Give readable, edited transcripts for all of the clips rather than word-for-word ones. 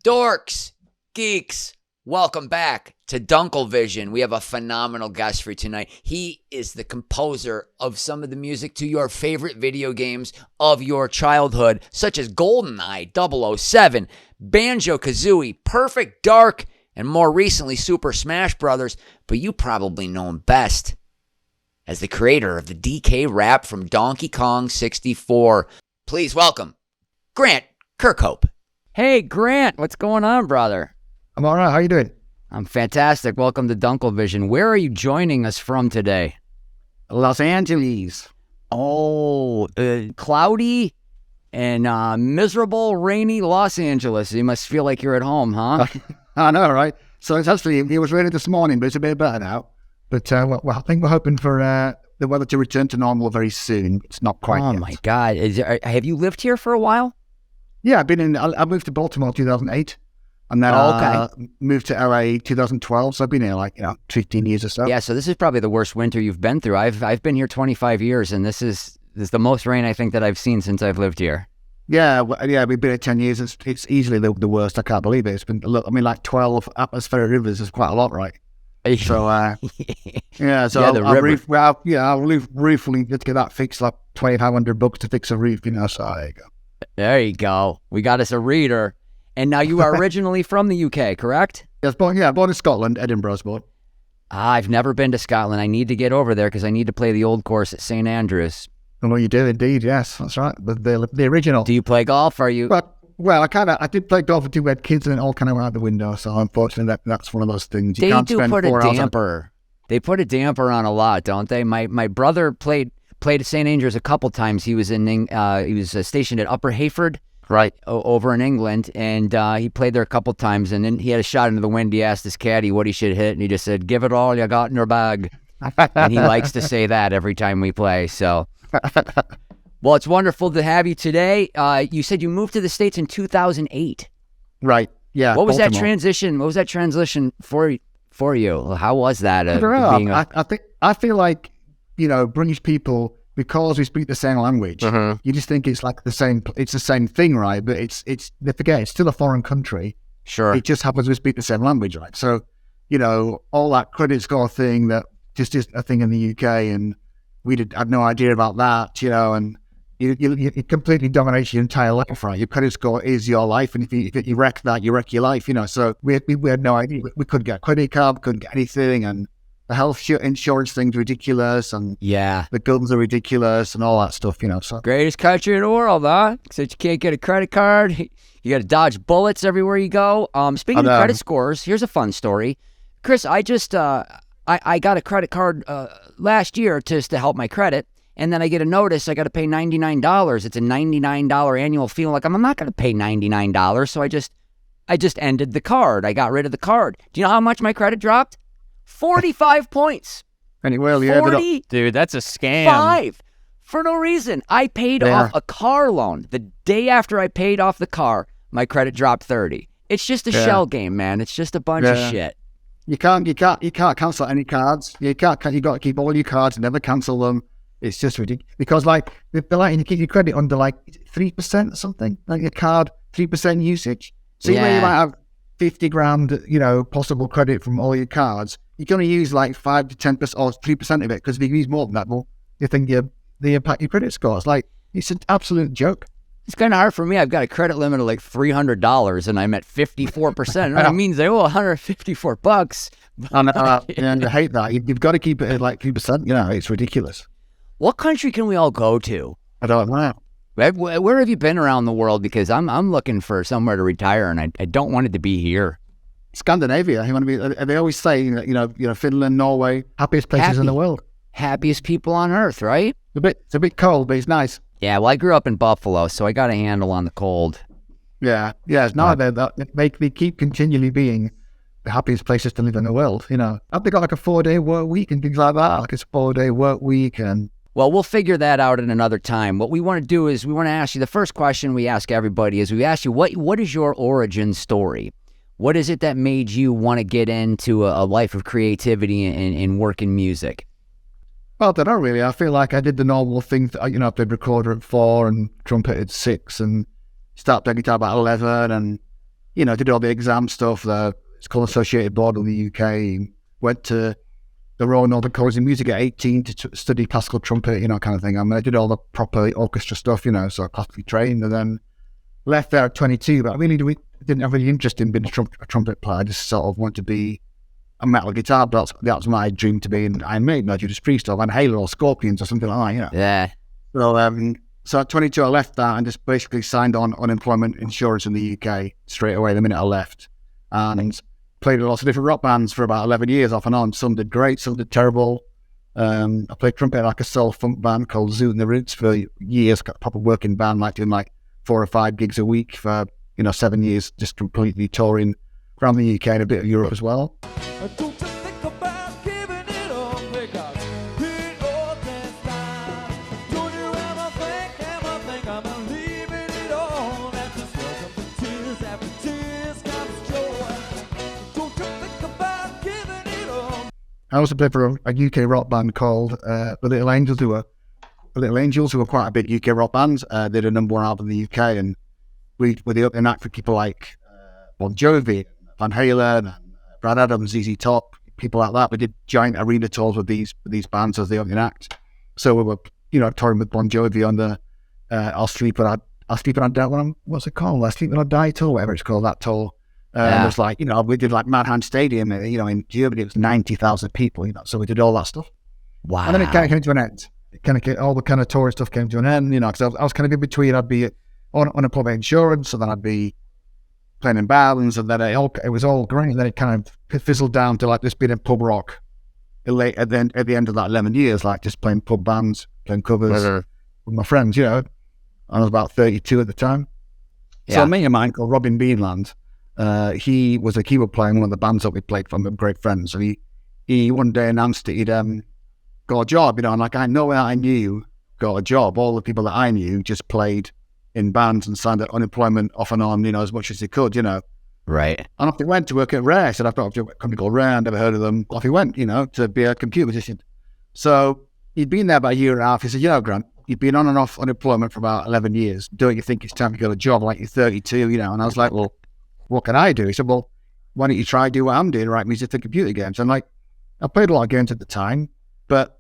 Dorks, geeks, welcome back to Dunkelvision. We have a phenomenal guest for you tonight. He is the composer of some of the music to your favorite video games of your childhood, such as GoldenEye, 007, Banjo-Kazooie, Perfect Dark, and more recently, Super Smash Bros. But you probably know him best as the creator of the DK rap from Donkey Kong 64. Please welcome Grant Kirkhope. Hey, Grant, what's going on, brother? I'm all right. How you doing? I'm fantastic. Welcome to Dunkelvision. Where are you joining us from today? Los Angeles. Oh, cloudy and miserable, rainy Los Angeles. You must feel like you're at home, huh? I know, right? So it's actually, it was raining this morning, but it's a bit better now. But I think we're hoping for the weather to return to normal very soon. It's not quite yet. Oh, my God. Have you lived here for a while? Yeah, I moved to Baltimore 2008. And then moved to LA 2012. So I've been here 15 years or so. Yeah, so this is probably the worst winter you've been through. I've been here 25 years, and this is the most rain I think that I've seen since I've lived here. Yeah, we've been here 10 years. It's easily the worst. I can't believe it. It's been, 12 atmospheric rivers is quite a lot, right? So, yeah, so our roof, let's get that fixed, like $2,500 to fix a roof, so there you go. There you go. We got us a reader. And now you are originally from the UK, correct? Yes, born in Scotland, Edinburgh's born. I've never been to Scotland. I need to get over there because I need to play the old course at St. Andrews. Oh, you do indeed, yes, that's right. The original. Do you play golf? Are you? Well, I did play golf with two red kids and it all kind of went out the window. So unfortunately, that's one of those things. They do put a damper. They put a damper on a lot, don't they? My brother played at St. Andrews a couple times. He was stationed at Upper Hayford, right, over in England, and he played there a couple times. And then he had a shot into the wind. He asked his caddy what he should hit, and he just said, "Give it all you got in your bag." And he likes to say that every time we play. So, well, it's wonderful to have you today. You said you moved to the States in 2008. Right. Yeah. What was that transition? What was that transition for you? How was that? I feel like, British people, because we speak the same language, you just think it's like the same thing, right? But they forget it's still a foreign country. Sure. It just happens we speak the same language, right? So, all that credit score thing that just is a thing in the UK, and had no idea about that, and it completely dominates your entire life, right? Your credit score is your life, and if you wreck that, you wreck your life, So we had no idea. We couldn't get a credit card, couldn't get anything, and the health insurance thing's ridiculous, and the guns are ridiculous, and all that stuff, So greatest country in the world, huh? Except you can't get a credit card. You got to dodge bullets everywhere you go. Speaking of credit scores, here's a fun story, Chris. I just I got a credit card last year just to help my credit, and then I get a notice I got to pay $99. It's a $99 annual fee. Like I'm not going to pay $99, so I just ended the card. I got rid of the card. Do you know how much my credit dropped? 45 points. Anyway, dude, that's a scam. 5 for no reason. I paid off a car loan. The day after I paid off the car, my credit dropped 30. It's just a shell game, man. It's just a bunch of shit. You can't cancel any cards. You got to keep all your cards and never cancel them. It's just ridiculous because they're like you keep your credit under 3% or something. Like your card 3% usage. See where you might have 50 grand, possible credit from all your cards. You're going to use 5 to 10% or 3% of it because if you use more than that, well, you think they impact your credit scores. It's an absolute joke. It's kind of hard for me. I've got a credit limit of $300 and I'm at 54%. That means I owe $154. And I hate that. You've got to keep it at 3%. It's ridiculous. What country can we all go to? I don't know. Where have you been around the world? Because I'm looking for somewhere to retire, and I don't want it to be here. Scandinavia. You want to be? They always say, Finland, Norway, happiest places in the world. Happiest people on earth, right? It's a bit cold, but it's nice. Yeah. Well, I grew up in Buffalo, so I got a handle on the cold. Yeah. It's not they keep continually being the happiest places to live in the world. Have they got a 4-day work week and things like that? It's a 4-day work week and. Well, we'll figure that out at another time. What we want to do is we want to ask you, the first question we ask everybody is we ask you, what is your origin story? What is it that made you want to get into a life of creativity and work in music? Well, I don't know really. I feel like I did the normal thing. I played recorder at 4 and trumpet at 6 and started playing guitar about 11 and did all the exam stuff. It's called Associated Board of the UK. Went to the Royal Northern College of Music at 18 to study classical trumpet, kind of thing. I did all the proper orchestra stuff, so classically trained, and then left there at 22. But I really didn't have any interest in being a trumpet player. I just sort of wanted to be a metal guitar, but that was my dream to be in Iron Maiden or Judas Priest or Van Halen or Scorpions or something like that, Yeah. So at 22, I left that and just basically signed on unemployment insurance in the UK straight away the minute I left. And played with lots of different rock bands for about 11 years off and on. Some did great, some did terrible. I played trumpet in like a soul funk band called Zoot and the Roots for years, got a proper working band, like doing like 4 or 5 gigs a week for, 7 years, just completely touring around the UK and a bit of Europe as well. I also played for a UK rock band called the Little Angels, who were quite a big UK rock band. They did a #1 album in the UK, and we were the opening act for people like Bon-Jovi, Van Halen, and Brad Adams, ZZ Top, people like that. We did giant arena tours with these bands as the opening act. So we were, touring with Bon-Jovi on the I'll Sleep When I Die, what's it called? I'll Sleep When I Die tour, whatever it's called, that tour. It was like, we did like Madhouse Stadium, in Germany, it was 90,000 people, so we did all that stuff. Wow. And then it kind of came to an end. All the kind of tourist stuff came to an end, because I was kind of in between. I'd be on unemployment insurance, and then I'd be playing in bands, and then it was all great. And then it kind of fizzled down to like just being in pub rock at the end of that 11 years, like just playing pub bands, playing covers with my friends, I was about 32 at the time. Yeah. So a mate of mine called Robin Beanland, he was a keyboard player in one of the bands that we played from, great friends. So he one day announced that he'd got a job, and like I knew got a job. All the people that I knew just played in bands and signed unemployment off and on, as much as they could, Right. And off he went to work at Rare. I said, I've got a company called Rare, I've never heard of them. Off he went, to be a computer musician. So he'd been there about a year and a half. He said, Grant, you've been on and off unemployment for about 11 years. Don't you think it's time to get a job like you're 32, And I was like, well, what can I do? He said, well, why don't you try do what I'm doing, write music for computer games? And I played a lot of games at the time, but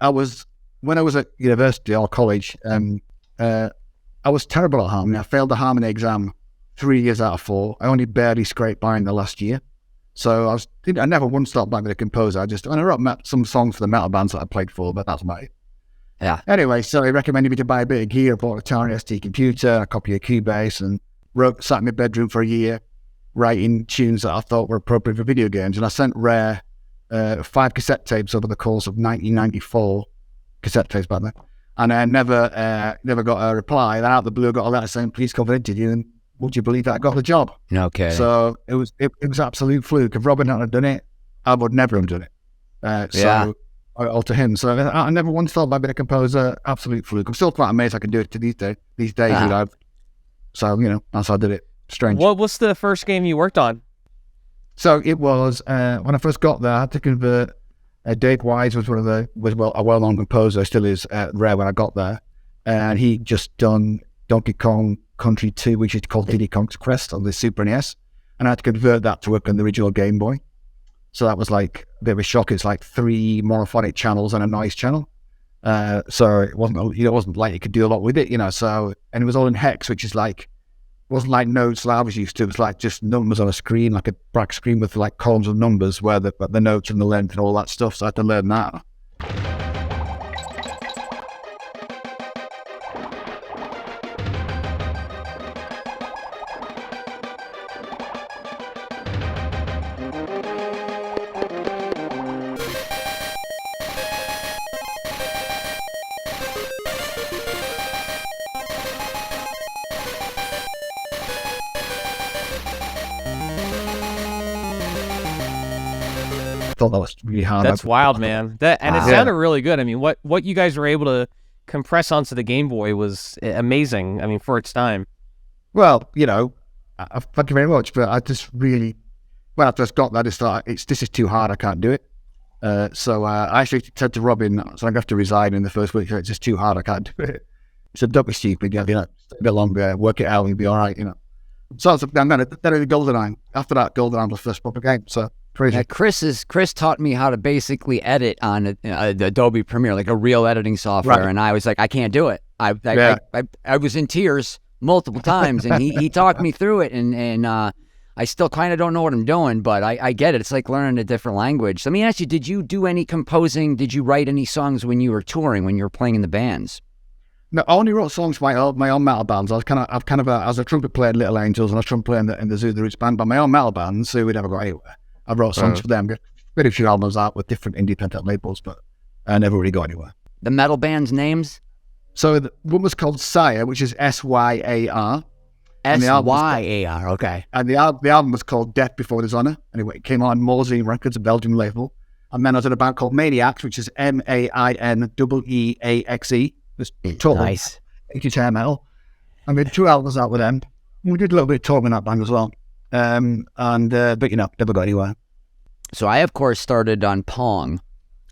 when I was at university or college, I was terrible at harmony. I failed the harmony exam 3 years out of 4. I only barely scraped by in the last year. So I never once thought about being a composer. I wrote some songs for the metal bands that I played for, but that's about it. Yeah. Anyway, so he recommended me to buy a bit of gear. I bought a Atari ST computer, a copy of Cubase, and sat in my bedroom for a year, writing tunes that I thought were appropriate for video games. And I sent Rare 5 cassette tapes over the course of 1994, cassette tapes back then. And I never got a reply. Then out of the blue, I got a letter saying, please come for an interview. And would you believe that I got the job? Okay. So it was absolute fluke. If Robin hadn't done it, I would never have done it. So all to him. So I never once thought about being a composer. Absolute fluke. I'm still quite amazed I can do it to these days. So, that's how I did it. Strange. What's the first game you worked on? So it was, when I first got there, I had to convert. Dave Wise was a well-known composer, still is Rare when I got there. And he just done Donkey Kong Country 2, which is called Diddy Kong's Quest on the Super NES. And I had to convert that to work on the original Game Boy. So that was like a bit of a shock. It's like 3 monophonic channels and a noise channel. So it wasn't like you could do a lot with it, So, and it was all in hex, which is like, wasn't like notes that I was used to. It was like just numbers on a screen, like a black screen with like columns of numbers where the notes and the length and all that stuff. So I had to learn that. Thought that was really hard. That's wild, man. It sounded really good. I mean, what you guys were able to compress onto the Game Boy was amazing. I mean, for its time. Well, thank you very much. But I just really, when I first got that, I just thought, this is too hard. I can't do it. So I actually said to Robin, so I'm going to have to resign in the first week. It's just too hard. I can't do it. He said, don't be stupid. Stay a bit longer, work it out, and you'll be all right. So then the GoldenEye. After that, GoldenEye was the first proper game. So crazy. Yeah, Chris taught me how to basically edit on the Adobe Premiere, like a real editing software, Right. and I was like, I can't do it. I was in tears multiple times, and he talked me through it, and I still kind of don't know what I'm doing, but I get it. It's like learning a different language. So let me ask you, did you do any composing? Did you write any songs when you were touring, when you were playing in the bands? No, I only wrote songs for my own metal bands. I was a trumpet player in Little Angels, and I was trumpet player in the Zoo the Roots band. But my own metal bands, who we never got anywhere. I wrote songs for them. Got very few albums out with different independent labels, but I never really got anywhere. The metal band's names? So one was called Sire, which is SYAR. SYAR, okay. And the album was called Death Before Dishonor. Anyway, it came out on Morsey Records, a Belgian label. And then I was in a band called Maniacs, which is MAINEEAXE. It's total Nice. guitar metal. And we had 2 albums out with them. We did a little bit of touring with that band as well. But never got anywhere. So I, of course, started on Pong.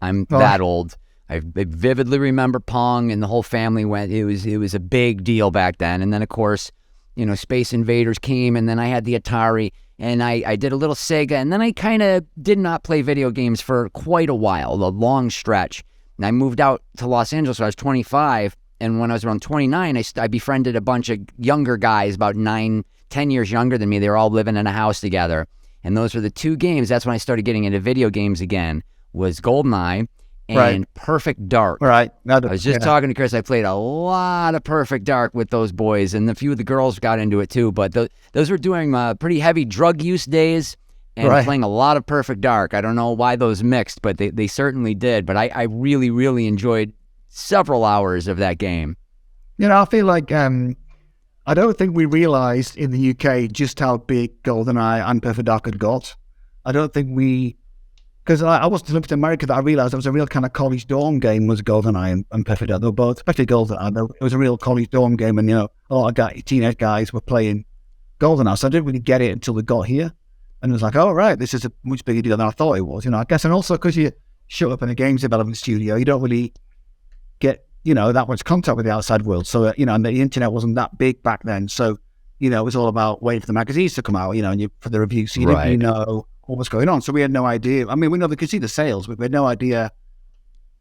I'm that old. I vividly remember Pong, and the whole family went. It was a big deal back then. And then, of course, Space Invaders came, and then I had the Atari, and I did a little Sega, and then I kind of did not play video games for quite a while, a long stretch. And I moved out to Los Angeles when I was 25, and when I was around 29, I befriended a bunch of younger guys, about 9, 10 years younger than me. They were all living in a house together, and those were the 2 games. That's when I started getting into video games again, was GoldenEye and Perfect Dark. Right. I was just talking to Chris. I played a lot of Perfect Dark with those boys, and a few of the girls got into it too, but those were doing pretty heavy drug use days, and playing a lot of Perfect Dark. I don't know why those mixed, but they certainly did. But I really, really enjoyed several hours of that game. I feel like I don't think we realised in the UK just how big GoldenEye and Perfect Dark had got. I don't think because I wasn't looking to America that I realised it was a real kind of college dorm game was GoldenEye and Perfect Dark. They were both, especially GoldenEye. It was a real college dorm game, and a lot of teenage guys were playing GoldenEye. So I didn't really get it until we got here. And it was like, oh, right, this is a much bigger deal than I thought it was, I guess. And also because you shut up in a games development studio, you don't really get, that much contact with the outside world. So, and the internet wasn't that big back then. So, it was all about waiting for the magazines to come out, and for the reviews. So you didn't really know what was going on. So we had no idea. I mean, we could see the sales, but we had no idea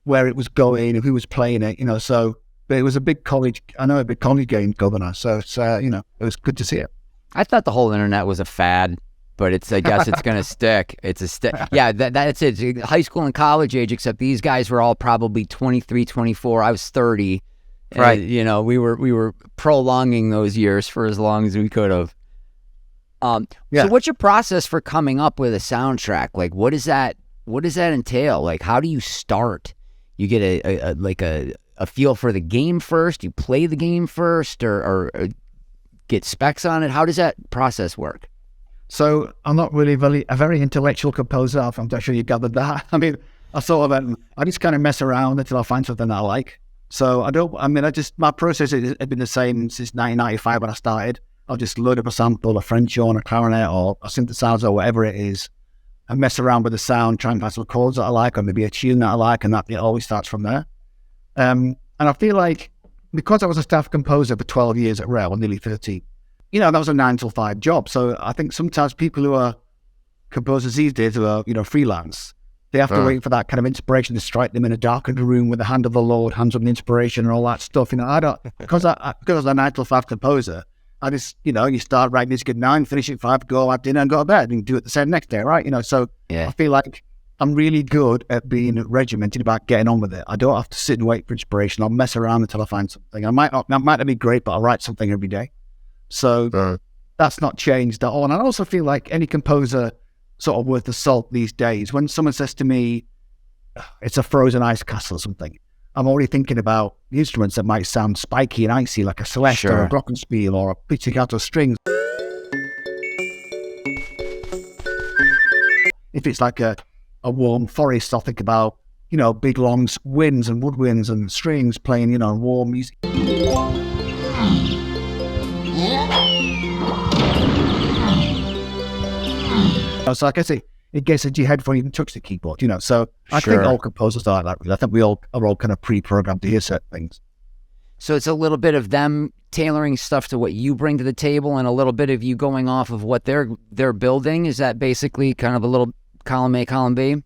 where it was going and who was playing it, So, but it was a big college game, GoldenEye. So it's, it was good to see it. I thought the whole internet was a fad, but I guess it's going to stick. It's a yeah, that's it. It's high school and college age, except these guys were all probably 23, 24. I was 30. Right. We were prolonging those years for as long as we could have. So what's your process for coming up with a soundtrack? Like, what does that entail? Like, how do you start? You get a feel for the game first? You play the game first, or get specs on it? How does that process work? So I'm not really a very intellectual composer. I'm not sure you gathered that. I mean, I just kind of mess around until I find something that I like. So my process has been the same since 1995 when I started. I'll just load up a sample, a French horn, a clarinet, or a synthesizer, or whatever it is, and mess around with the sound, try and find some chords that I like, or maybe a tune that I like, and it always starts from there. And I feel like because I was a staff composer for 12 years at Rare, nearly 13, that was a 9 to 5 job. So I think sometimes people who are composers these days who are, freelance, they have to wait for that kind of inspiration to strike them in a darkened room with the hand of the Lord, hands on the inspiration and all that stuff. I don't, because I was a 9 to 5 composer, I just, you start writing music at 9, finish at 5, go have dinner and go to bed and do it the same next day, right? So I feel like I'm really good at being regimented about getting on with it. I don't have to sit and wait for inspiration. I'll mess around until I find something. I might not be great, but I'll write something every day. So that's not changed at all. And I also feel like any composer sort of worth the salt these days, when someone says to me, it's a frozen ice castle or something, I'm already thinking about the instruments that might sound spiky and icy, like a celeste or a glockenspiel or a pizzicato strings. If it's like a warm forest, I'll think about, big long winds and woodwinds and strings playing, warm music. So I guess it gets into your head before you even touch the keyboard, So I think all composers are like that. Really. I think we all are all kind of pre-programmed to hear certain things. So it's a little bit of them tailoring stuff to what you bring to the table, and a little bit of you going off of what they're building. Is that basically kind of a little column A, column B?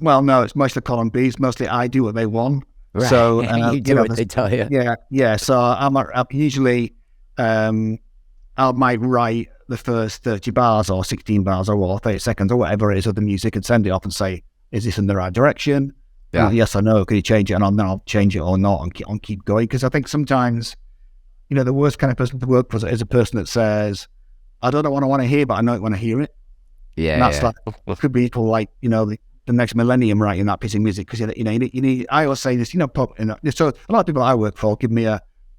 Well, no, it's mostly column B. It's mostly I do what they want. Right. So you do what they tell you. Yeah. So I'm usually I might write the first 30 bars or 16 bars or 30 seconds or whatever it is of the music and send it off and say, is this in the right direction? Yeah. Yes or no? Can you change it? And then I'll change it or not and keep going. Because I think sometimes, the worst kind of person to work for is a person that says, I don't know what I want to hear, but I know I want to hear it. Yeah. And that's like, could be people like, the next millennium writing that piece of music. Because, you need, I always say this, so a lot of people I work for give me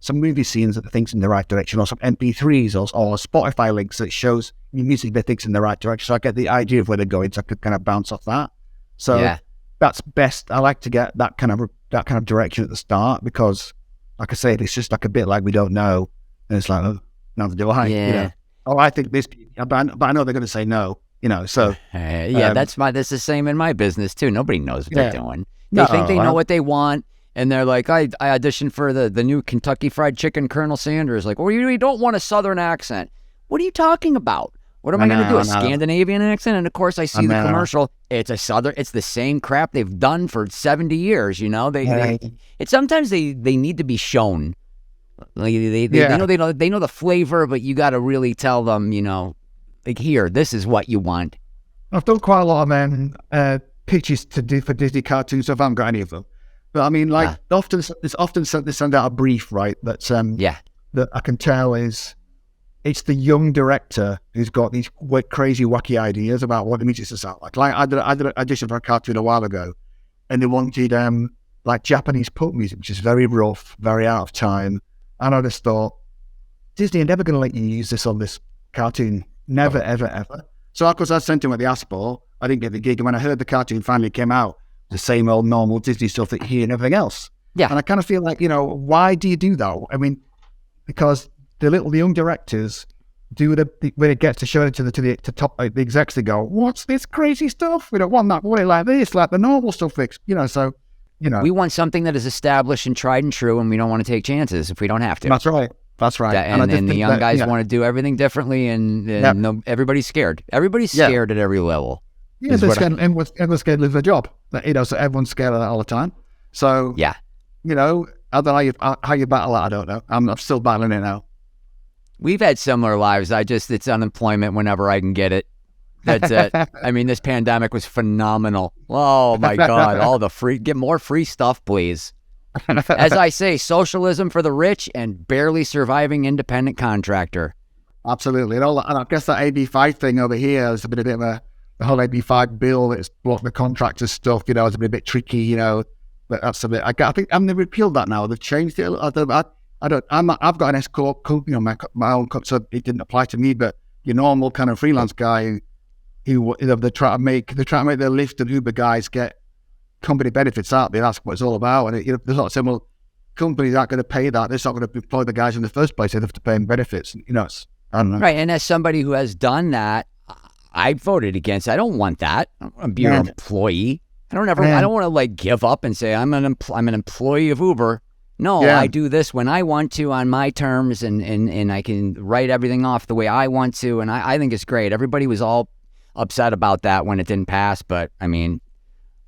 some movie scenes that they think's in the right direction, or some MP3s or Spotify links that shows music they think's in the right direction. So I get the idea of where they're going, so I could kind of bounce off that. So that's best. I like to get that kind of direction at the start, because, like I said, it's just like a bit like we don't know, and it's like, oh, neither do I. Yeah. Oh, I think this, but I know they're going to say no. So that's the same in my business too. Nobody knows what they're doing. They No, think they know what they want, and they're like, I auditioned for the new Kentucky Fried Chicken Colonel Sanders. Like, well, you don't want a Southern accent. What are you talking about? What am I going to do? A Scandinavian accent? And of course, I see the commercial. It's a Southern. It's the same crap they've done for 70 years. Sometimes they need to be shown. Like they know the flavor, but you got to really tell them, like, here, this is what you want. I've done quite a lot of pitches to do for Disney cartoons, so I haven't got any of them. But I mean, often they send out a brief, right? That I can tell it's the young director who's got these crazy, wacky ideas about what the music should sound like. Like I did an audition for a cartoon a while ago, and they wanted like Japanese pop music, which is very rough, very out of time. And I just thought, Disney are never going to let you use this on this cartoon. Never, ever, ever. So, of course, I sent him what they asked for. I didn't get the gig. And when I heard the cartoon finally came out, the same old normal Disney stuff that you hear and everything else. Yeah. And I kind of feel like, why do you do that? I mean, because the young directors do when it gets to show it to the top, the execs, they go, what's this crazy stuff? We don't want that. We want it like this, like the normal stuff. We want something that is established and tried and true, and we don't want to take chances if we don't have to. That's right. And the young guys want to do everything differently, and no, everybody's scared. Everybody's scared at every level. Yeah, everyone's scared to lose their job. So everyone's scared of that all the time. So, I don't know how you battle that, I don't know. I'm still battling it now. We've had similar lives. It's unemployment whenever I can get it. That's it. I mean, this pandemic was phenomenal. Oh my God. All the get more free stuff, please. As I say, socialism for the rich and barely surviving independent contractor. Absolutely. And I guess that AB5 thing over here has been a bit of the whole AB5 bill that's blocked the contractor stuff, has been a bit tricky, but that's a bit, I think they repealed that now. They've changed it. I've got an S Corp, my own company, so it didn't apply to me, but your normal kind of freelance guy who they try to make their Lyft and Uber guys get company benefits out there. That's what it's all about. And there's not saying, well, companies aren't going to pay that. They're not going to employ the guys in the first place. They have to pay them benefits. I don't know. Right. And as somebody who has done that, I voted against it. I don't want that. I don't want to be an employee. I don't want to give up and say I'm an employee of Uber. No, I do this when I want to on my terms, and I can write everything off the way I want to. And I think it's great. Everybody was all upset about that when it didn't pass. But I mean,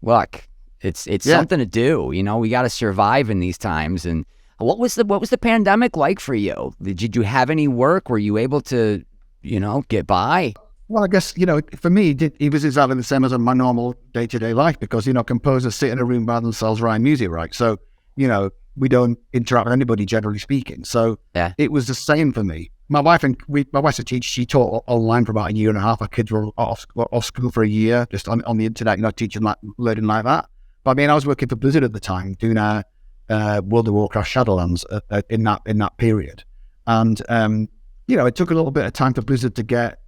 look, it's something to do. We got to survive in these times. And what was the pandemic like for you? Did you have any work? Were you able to, get by? Well, I guess, for me, it was exactly the same as my normal day-to-day life, because, composers sit in a room by themselves writing music, right? So, we don't interact with anybody, generally speaking. So it was the same for me. My wife's a teacher. She taught online for about a year and a half. Our kids were off school for a year, just on the internet, teaching, learning like that. But I mean, I was working for Blizzard at the time, doing World of Warcraft Shadowlands in that period. And, it took a little bit of time for Blizzard to get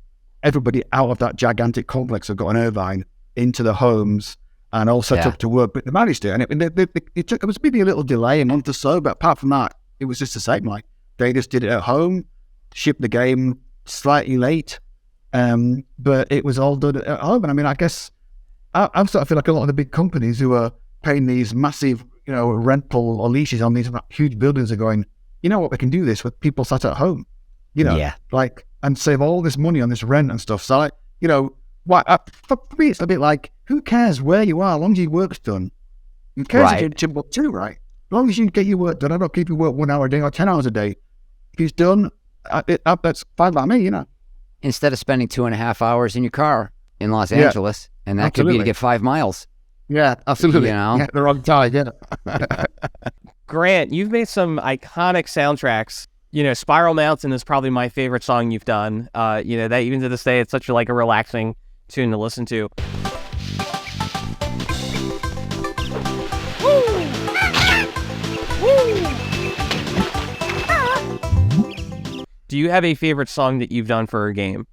everybody out of that gigantic complex of got an Irvine into the homes and all set up to work, but they managed it. And it was maybe a little delay, a month or so, but apart from that, it was just the same. Like, they just did it at home, shipped the game slightly late, but it was all done at home. And I mean, I guess I sort of feel like a lot of the big companies who are paying these massive, rental or leases on these huge buildings are going, you know what, we can do this with people sat at home, and save all this money on this rent and stuff. So, for me, it's a bit like, who cares where you are, as long as your work's done. Who cares if you're in Timbuktu, right? As long as you get your work done, I don't keep you work 1 hour a day or 10 hours a day. If it's done, that's fine by me, Instead of spending 2.5 hours in your car in Los Angeles, and that could be to get 5 miles. Yeah, absolutely. Yeah, the wrong tide, Grant, you've made some iconic soundtracks. Spiral Mountain is probably my favorite song you've done. That even to this day, it's such a relaxing tune to listen to. Do you have a favorite song that you've done for a game?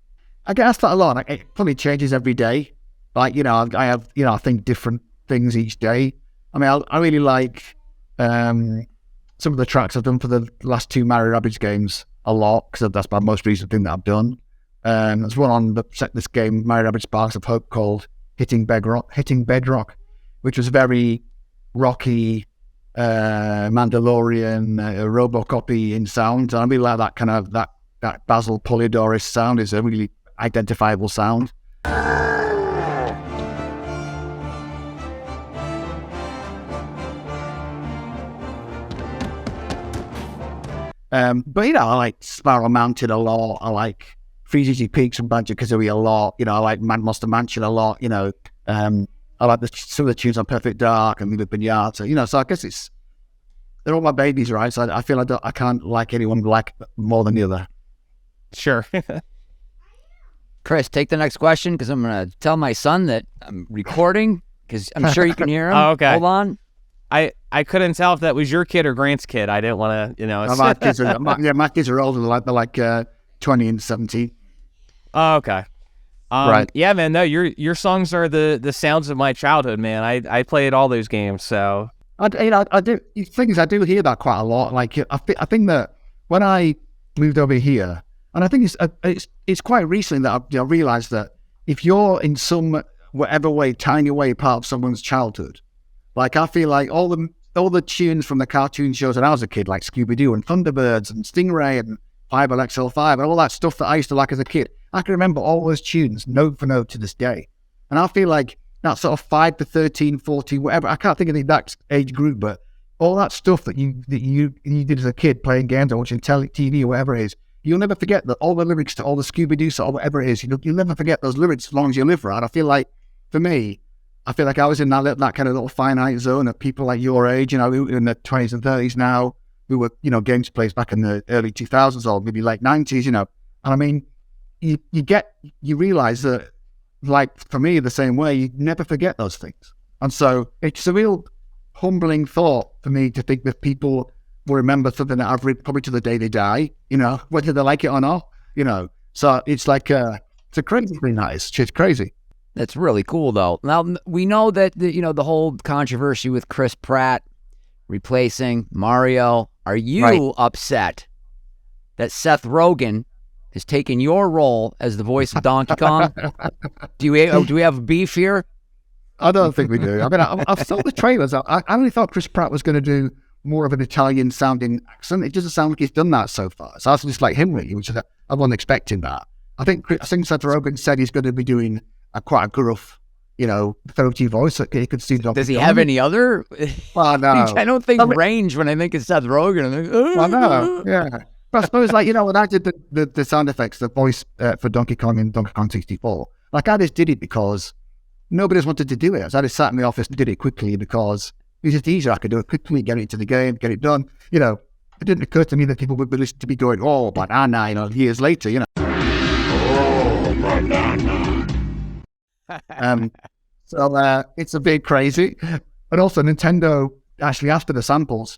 I get asked that a lot. It probably changes every day. I have, I think different things each day. I mean, I really like some of the tracks I've done for the last 2 Mario+Rabbids games a lot, because that's my most recent thing that I've done. There's one on the this game, Mario+Rabbids Sparks of Hope, called Hitting Bedrock, which was very rocky, Mandalorian, Robocop-y in sound. And I really like that kind of, that Basil Polidoris sound is a really identifiable sound. But I like Spiral Mountain a lot. I like Freeze Easy Peaks from Banjo-Kazooie a lot. I like Monster Mansion a lot. I like some of the tunes on Perfect Dark and Viva Pinata. So I guess they're all my babies, right? So I feel I can't like anyone more than the other. Sure. Chris, take the next question, because I'm going to tell my son that I'm recording, because I'm sure you can hear him. Oh, okay. Hold on. I couldn't tell if that was your kid or Grant's kid. I didn't want to, My kids are older. They're like 20 and 17. Oh, okay. Right. Yeah, man. No, your songs are the sounds of my childhood, man. I played all those games, so I do. Things I do hear that quite a lot. Like I think that when I moved over here, and I think it's quite recently that I realized that if you're in some whatever way, tiny way, part of someone's childhood, like I feel like all the tunes from the cartoon shows when I was a kid, like Scooby-Doo and Thunderbirds and Stingray and 5LXL5 and all that stuff that I used to like as a kid, I can remember all those tunes note for note to this day. And I feel like that sort of 5 to 13, 14, whatever, I can't think of the exact age group, but all that stuff that you did as a kid, playing games or watching TV or whatever it is, you'll never forget that all the lyrics to all the Scooby-Doo or whatever it is. You'll never forget those lyrics as long as you live, right? I feel like, for me, I was in that kind of little finite zone of people like your age, in the 20s and 30s now, who were, games players back in the early 2000s or maybe late 90s, And I mean, you realize that, like, for me, the same way, you never forget those things. And so it's a real humbling thought for me to think that people will remember something that I've read probably to the day they die, whether they like it or not, So it's like, it's a crazy thing, that is. It's crazy. That's really cool, though. Now, we know that, the whole controversy with Chris Pratt replacing Mario. Are you upset that Seth Rogen has taken your role as the voice of Donkey Kong? Do we have beef here? I don't think we do. I mean, I've saw the trailers. I only thought Chris Pratt was going to do more of an Italian-sounding accent. It doesn't sound like he's done that so far. So I was just like him, really, which I wasn't expecting that. I think Seth Rogen said he's going to be doing quite a gruff, throaty voice. So he could see. Does he have any other? Well, no. I don't think range when I think it's Seth Rogen. I'm like, well, no, yeah. But I suppose, when I did the sound effects, the voice for Donkey Kong in Donkey Kong 64, I just did it because nobody's wanted to do it. So I just sat in the office and did it quickly because it's just easier. I could do it quickly, get it into the game, get it done. It didn't occur to me that people would be listening to me going, oh, banana, years later, Oh, banana. So it's a bit crazy. But also Nintendo, actually after the samples,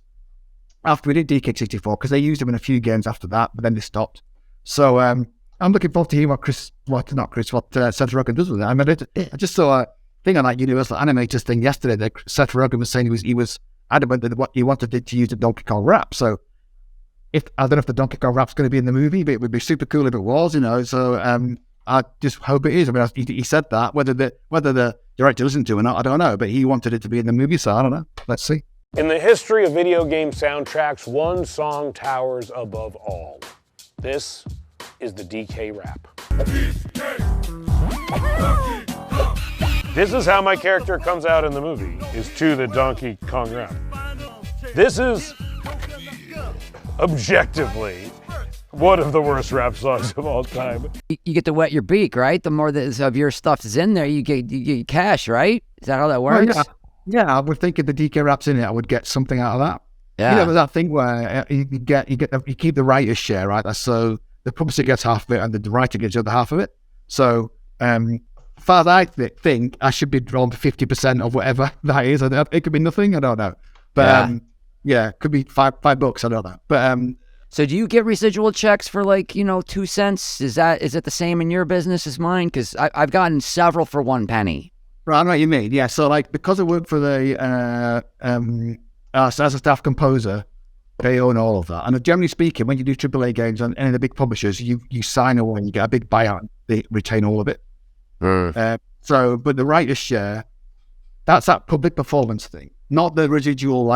after we did DK64, because they used them in a few games after that, but then they stopped. So I'm looking forward to hearing what Seth Rogen does with it. I mean, I just saw a thing on that Universal Animators thing yesterday that Seth Rogen was saying he was adamant that what he wanted it to use the Donkey Kong rap. So I don't know if the Donkey Kong rap's going to be in the movie, but it would be super cool if it was, So I just hope it is. I mean, he said that. Whether the director listened to it or not, I don't know. But he wanted it to be in the movie, so I don't know. Let's see. In the history of video game soundtracks, one song towers above all. This is the DK rap. This is how my character comes out in the movie, is to the Donkey Kong rap. This is objectively one of the worst rap songs of all time. You get to wet your beak, right? The more that of your stuff is in there, you get cash, right? Is that how that works? Well, yeah, I would think if the DK rap's in it, I would get something out of that. Yeah. You know, there's that thing where you keep the writer's share, right? So the publisher gets half of it and the writer gets the other half of it. So, as far as I think, I should be drawn 50% of whatever that is. It could be nothing, I don't know. But yeah, it could be $5, I don't know. But so do you get residual checks for 2 cents? Is it the same in your business as mine? Because I've gotten several for 1 penny. Right, I know what you mean. Yeah, so because I work for the as a staff composer, they own all of that. And generally speaking, when you do AAA games on any of the big publishers, you sign away and you get a big buyout. They retain all of it. But the writer's share, that's that public performance thing, not the residual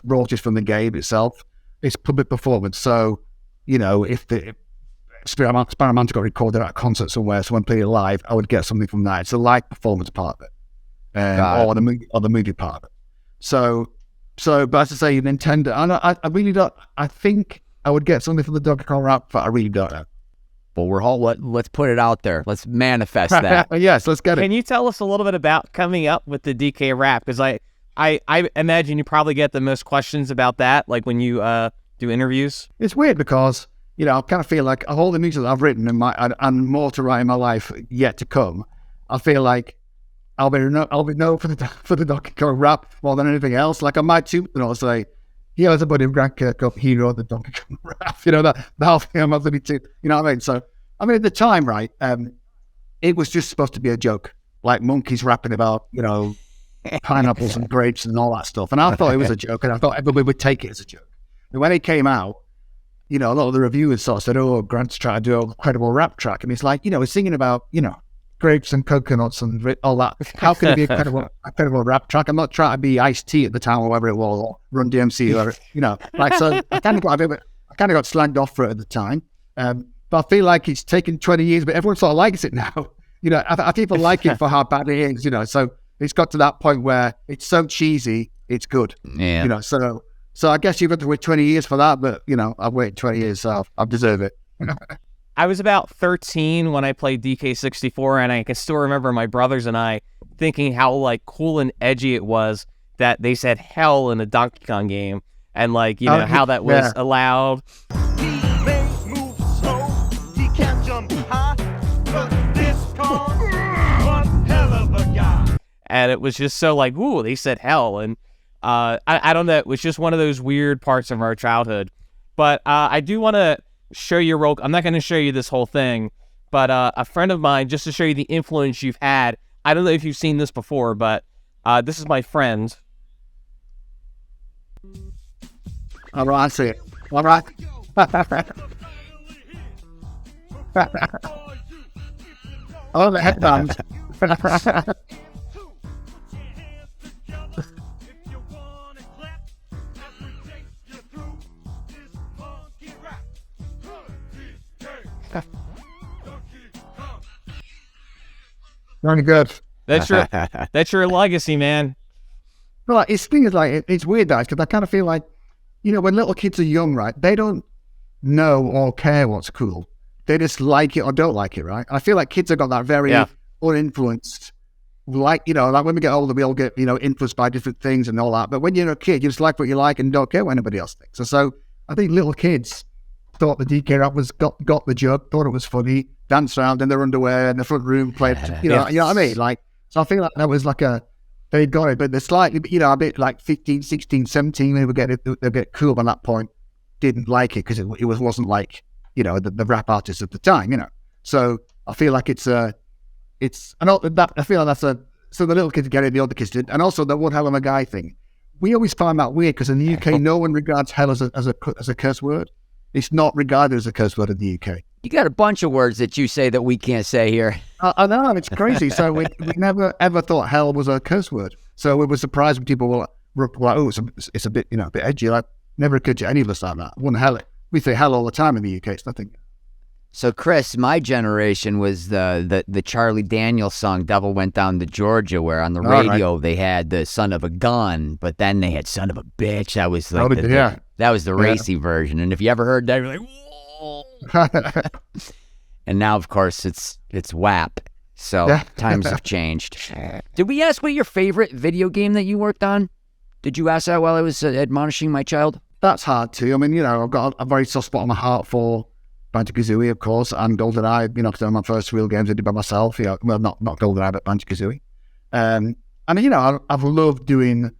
royalties from the game itself. It's public performance. So, if the Spider-Man got recorded at a concert somewhere, someone played it live, I would get something from that. It's the live performance part of it, or the movie part of it. So, but as I say, Nintendo, I really don't. I think I would get something from the Donkey Kong rap, but I really don't know. Well, let's put it out there. Let's manifest that. Yes, let's get it. Can you tell us a little bit about coming up with the DK rap? Because I imagine you probably get the most questions about that, like when you do interviews. It's weird because I kind of feel like of all the music that I've written and more to write in my life yet to come, I feel like I'll be known for the Donkey Kong rap more than anything else. Like I might say, yeah, as a buddy of Grant Kirkhope, he wrote the Donkey Kong rap. The whole thing I'm going to, you know what I mean? So at the time, right, it was just supposed to be a joke, like monkeys rapping about pineapples and grapes and all that stuff. And I thought it was a joke, and I thought everybody would take it as a joke. And when it came out, a lot of the reviewers sort of said, "Oh, Grant's trying to do a credible rap track," and it's like, he's singing about grapes and coconuts and all that. How can it be a credible rap track? I'm not trying to be Ice-T at the time or whatever it was, or Run DMC, or so I kind of got slanged off for it at the time. But I feel like it's taken 20 years, but everyone sort of likes it now. People like it for how bad it is. So it's got to that point where it's so cheesy, it's good. Yeah. So I guess you've got to wait 20 years for that, but I've waited 20 years, so I deserve it. I was about 13 when I played DK64, and I can still remember my brothers and I thinking how cool and edgy it was that they said hell in a Donkey Kong game, and how that was allowed. He may move slow, he can't jump high, but this Kong, one hell of a guy. And it was just so ooh, they said hell, and I don't know, it was just one of those weird parts of our childhood. But I do want to show you I'm not going to show you this whole thing, but a friend of mine, just to show you the influence you've had. I don't know if you've seen this before, but this is my friend. All right, I see it. All right. Oh, the headphones. Very good. That's your legacy, man. Well, it's weird, guys, because I kind of feel like, when little kids are young, right, they don't know or care what's cool. They just like it or don't like it, right? I feel like kids have got that very uninfluenced, like when we get older, we all get, influenced by different things and all that. But when you're a kid, you just like what you like and don't care what anybody else thinks. So I think little kids thought the DK rap got the joke, thought it was funny, danced around in their underwear in the front room, played, you know what I mean? So I feel like that was they got it, but they're slightly, a bit 15, 16, 17, they get cool by that point, didn't like it because it wasn't the rap artists at the time, So I feel like I feel like so the little kids get it, the older kids did, and also the one hell of a guy thing. We always find that weird because in the UK, no one regards hell as a curse word. It's not regarded as a curse word in the UK. You got a bunch of words that you say that we can't say here. I know, it's crazy. So we never ever thought hell was a curse word. So we were surprised when people like, oh, it's a bit, a bit edgy. Like, never occurred to any of us like that. Wouldn't hell it. We say hell all the time in the UK. It's nothing. So, Chris, my generation was the Charlie Daniels song "Devil Went Down to Georgia," where on the radio they had the "Son of a Gun," but then they had "Son of a Bitch." That was like that was the racy version. And if you ever heard that, you're like, whoa. And now, of course, it's WAP. So times have changed. Did we ask what your favorite video game that you worked on? Did you ask that while I was admonishing my child? That's hard too. I mean, I've got a very soft spot in my heart for Banjo-Kazooie, of course, and GoldenEye, because they're my first real games I did by myself. Well, not GoldenEye, but Banjo-Kazooie. And I've loved doing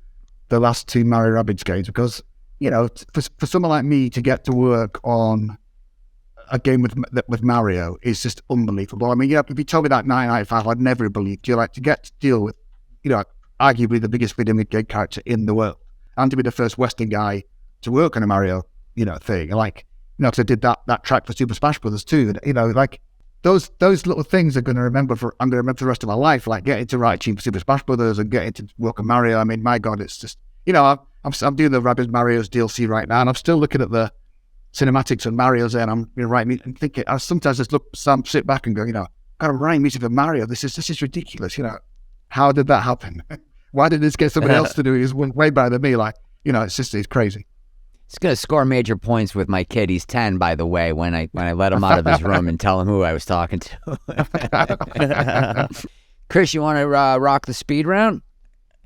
the last two Mario+Rabbids games because, for someone like me to get to work on a game with Mario is just unbelievable. I mean, if you told me that 1995, I'd never have believed you. Like, to get to deal with, arguably the biggest video game character in the world, and to be the first Western guy to work on a Mario, thing. Like, because I did that track for Super Smash Brothers too. Like those little things I'm going to remember for the rest of my life. Like getting to write for Super Smash Brothers and getting to work on Mario. I mean, my God, it's just, I'm doing the Rabbids Mario's DLC right now, and I'm still looking at the cinematics and Mario's there, and I'm writing and thinking. I sometimes just sit back and go, got to write music for Mario. This is ridiculous. How did that happen? Why did this get somebody else to do it? He's way better than me. Like, it's crazy. It's going to score major points with my kid. He's 10, by the way, when I let him out of his room and tell him who I was talking to. Chris, you want to rock the speed round?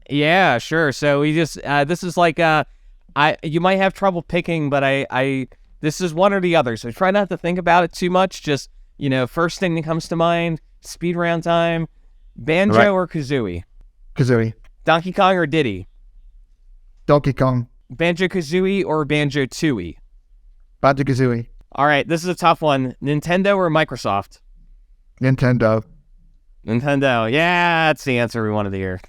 Yeah, sure. So we just this is like you might have trouble picking, but this is one or the other. So try not to think about it too much. Just first thing that comes to mind. Speed round time. Banjo or Kazooie? Kazooie. Donkey Kong or Diddy? Donkey Kong. Banjo-Kazooie or Banjo-Tooie? Banjo-Kazooie. All right, this is a tough one. Nintendo or Microsoft? Nintendo. Yeah, that's the answer we wanted to hear.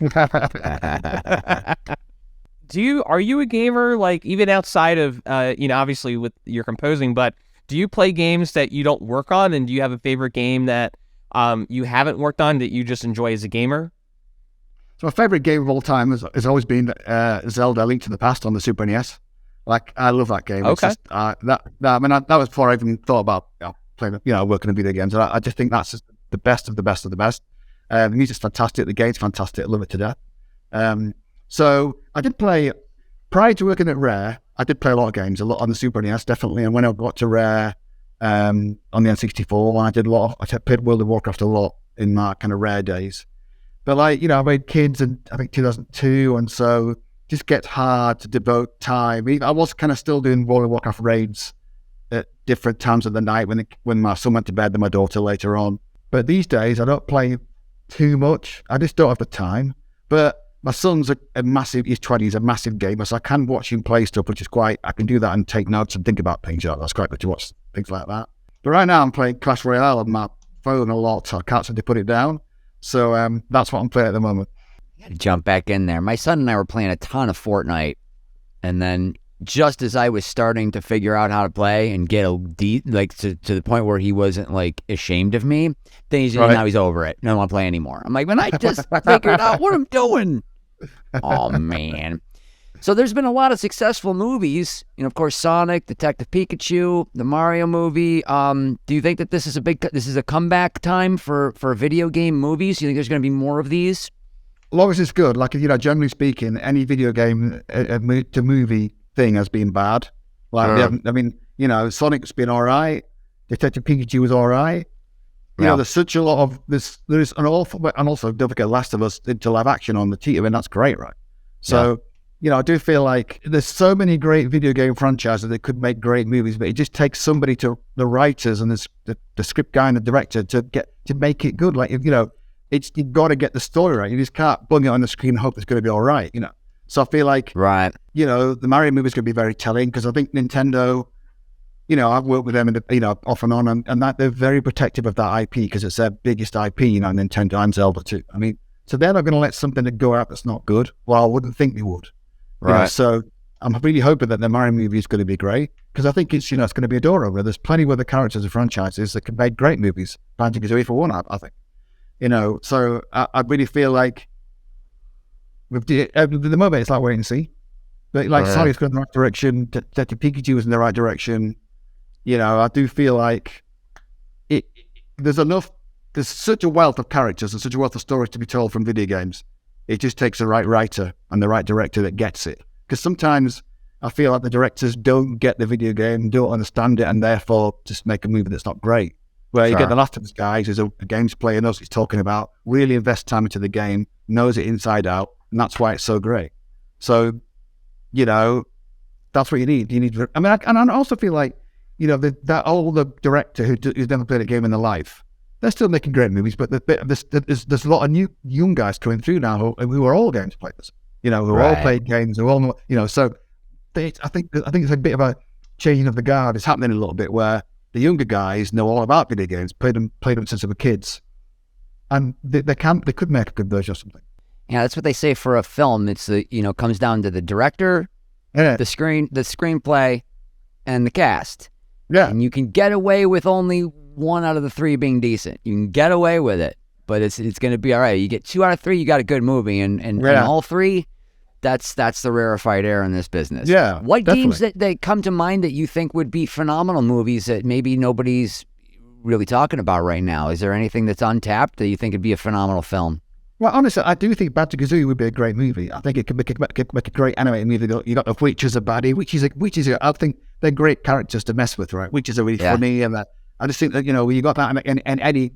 Are you a gamer, like, even outside of, obviously with your composing, but do you play games that you don't work on, and do you have a favorite game that you haven't worked on that you just enjoy as a gamer? So my favorite game of all time has always been Zelda: Link to the Past on the Super NES. Like, I love that game. Okay. It's just, that was before I even thought about playing, working on video games. I just think that's just the best of the best of the best. The music's fantastic. The game's fantastic. I love it to death. So I did play, prior to working at Rare, I did play a lot of games, a lot on the Super NES, definitely. And when I got to Rare on the N64, I played World of Warcraft a lot in my kind of Rare days. But I made kids in, I think, 2002, and so it just gets hard to devote time. I was kind of still doing World of Warcraft raids at different times of the night when my son went to bed and my daughter later on. But these days, I don't play too much. I just don't have the time. But my son's a massive, he's 20, he's a massive gamer, so I can watch him play stuff, which is I can do that and take notes and think about things. That's quite good to watch things like that. But right now, I'm playing Clash Royale on my phone a lot, so I can't seem to put it down. So that's what I'm playing at the moment. Gotta jump back in there. My son and I were playing a ton of Fortnite, and then just as I was starting to figure out how to play and get to the point where he wasn't like ashamed of me, then now he's over it. I don't want to play anymore. I'm like, when I just figured out what I'm doing. Oh man. So there's been a lot of successful movies. Of course, Sonic, Detective Pikachu, the Mario movie. Do you think that this is a comeback time for video game movies? Do you think there's going to be more of these? As long as it's good. Like, generally speaking, any video game to movie thing has been bad. Like, Sonic's been all right. Detective Pikachu was all right. There's such a lot of this. There's an awful, and also don't forget Last of Us into live action on the TV, and that's great, right? So. I do feel like there's so many great video game franchises that could make great movies, but it just takes somebody the writers and the script guy and the director to make it good. Like, you've got to get the story right. You just can't bung it on the screen and hope it's going to be all right, So I feel like, right, the Mario movie is going to be very telling, because I think Nintendo, I've worked with them, off and on, and that they're very protective of that IP because it's their biggest IP, Nintendo and Zelda too. I mean, so they're not going to let something that go out that's not good. Well, I wouldn't think they would. Right. So I'm really hoping that the Mario movie is going to be great, because I think it's going to be a door opener. There's plenty of other characters and franchises that can make great movies. Banjo-Kazooie for one, I think. So I really feel like at the moment it's like wait and see. But like Sonic's going in the right direction, Detective Pikachu was in the right direction. You know, I do feel like there's such a wealth of characters and such a wealth of stories to be told from video games. It just takes the right writer and the right director that gets it. Because sometimes I feel like the directors don't get the video game, don't understand it, and therefore just make a movie that's not great. Where you get the Last of Us guys, who's a games player, knows what he's talking about, really invests time into the game, knows it inside out, and that's why it's so great. So, you know, that's what you need. I mean, and I also feel like, you know, that older director who's never played a game in their life, they're still making great movies, but there's a lot of young guys coming through now who are all games players. You know, who all played games, who all know, you know. So I think it's a bit of a changing of the guard. It's happening a little bit where the younger guys know all about video games, played them since they were kids, and they could make a good version of something. Yeah, that's what they say for a film. It's comes down to the director, the screenplay, and the cast. Yeah, and you can get away with only one out of the three being decent. You can get away with it, but it's going to be all right. You get 2 out of 3, you got a good movie, and all 3, that's the rarefied air in this business. Yeah, what definitely. games that come to mind that you think would be phenomenal movies that maybe nobody's really talking about right now? Is there anything that's untapped that you think would be a phenomenal film? Well, honestly, I do think Banjo-Kazooie would be a great movie. I think it could make a great animated movie. You got the Witch as a baddie, which is I think they're great characters to mess with, right? Witches are really funny, and I just think that, you know, when you got that in any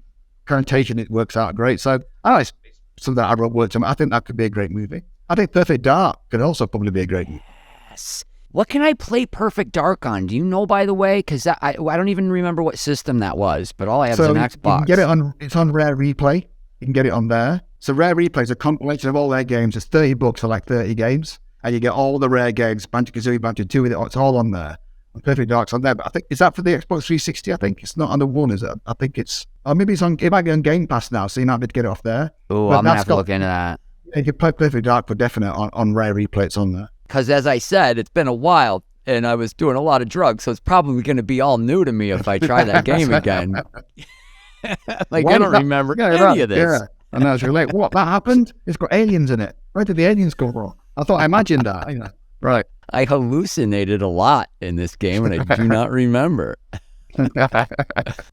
connotation, it works out great. So I know it's something that I wrote words on. I think that could be a great movie. I think Perfect Dark could also probably be a great movie. Yes. What can I play Perfect Dark on? Do you know, by the way? Because I don't even remember what system that was, but all I have is an Xbox. You can get it on. It's on Rare Replay. You can get it on there. So Rare Replay is a compilation of all their games. It's $30 for like 30 games, and you get all the rare games. Banjo-Kazooie, Banjo-Tooie, it's all on there. And Perfect Dark's on there. But I think, is that for the Xbox 360? I think it's not on the one, is it? I think it's. Or maybe it might be on Game Pass now, so you might be able to get it off there. Oh, I'm gonna have to look into that. You can play Perfect Dark for definite on Rare Replay. It's on there. Because as I said, it's been a while, and I was doing a lot of drugs, so it's probably going to be all new to me if I try that game again. I don't remember any of this. Yeah. And I was like, what, that happened? It's got aliens in it. Where did the aliens go wrong? I thought I imagined that. You know. Right. I hallucinated a lot in this game, and I do not remember.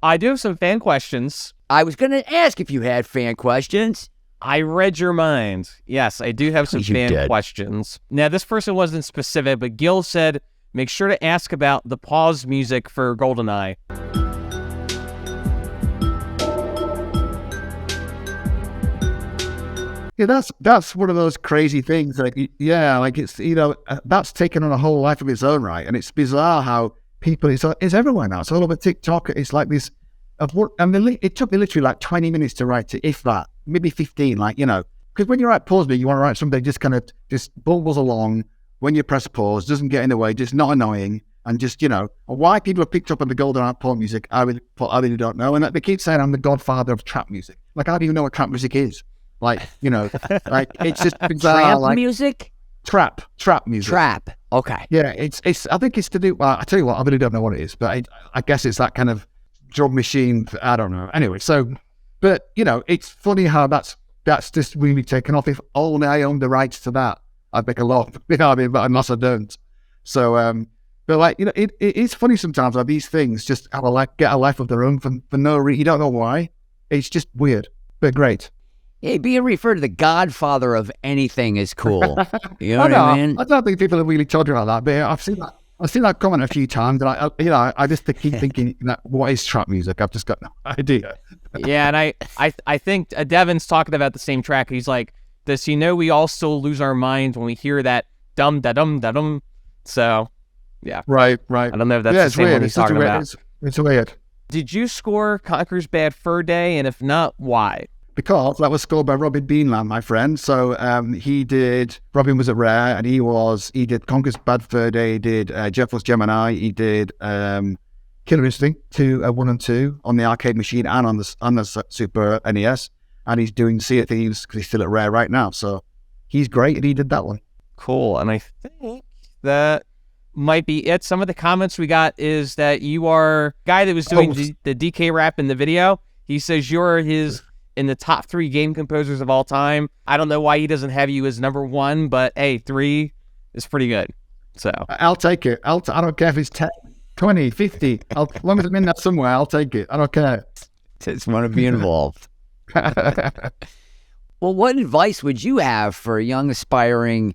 I do have some fan questions. I was going to ask if you had fan questions. I read your mind. Yes, I do have some fan questions. Now, this person wasn't specific, but Gil said, make sure to ask about the pause music for GoldenEye. Yeah, that's one of those crazy things. Like, yeah, like it's, you know, that's taken on a whole life of its own, right? And it's bizarre how people, it's everywhere now. It's all over TikTok. It's like this. It took me literally like 20 minutes to write it, if that, maybe 15. Like, you know, because when you write pause music, you want to write something that just kind of just bubbles along. When you press pause, doesn't get in the way, just not annoying, and just, you know, why people have picked up on the GoldenEye pause music, I really don't know. And they keep saying I'm the godfather of trap music. Like, I don't even know what trap music is. Like, you know, like it's just bizarre. Trap music? Trap music. Trap. Okay. Yeah, it's. I think it's to do. Well, I tell you what, I really don't know what it is, but I guess it's that kind of drum machine. I don't know. Anyway, so, but you know, it's funny how that's just really taken off. If only I owned the rights to that, I'd make a lot. You know what I mean? But unless I don't. So, but like, you know, it is funny sometimes how these things just have get a life of their own for no reason. You don't know why. It's just weird, but great. Yeah, being referred to the godfather of anything is cool. You know what I mean? I don't think people have really told you about that, but I've seen that comment a few times, and I just keep thinking, what is trap music? I've just got no idea. Yeah, and I think Devin's talking about the same track. He's like, does he know we all still lose our minds when we hear that dum da dum da dum? So, yeah. Right. I don't know if that's the same weird. one he's talking about. It's weird. Did you score Conker's Bad Fur Day, and if not, why? Because that was scored by Robin Beanland, my friend. So Robin was at Rare, and he did Conker's Bad Fur Day, he did Jeff was Gemini, he did Killer Instinct 1 and 2 on the arcade machine and on the Super NES, and he's doing Sea of Thieves because he's still at Rare right now. So he's great, and he did that one. Cool, and I think that might be it. Some of the comments we got is that you are guy that was doing the DK rap in the video. He says you're in the top 3 game composers of all time. I don't know why he doesn't have you as number 1, but hey, 3 is pretty good. So I'll take it. I don't care if it's 10, 20, 50. As long as I'm in there somewhere, I'll take it. I don't care. Just want to be involved. Well, what advice would you have for young aspiring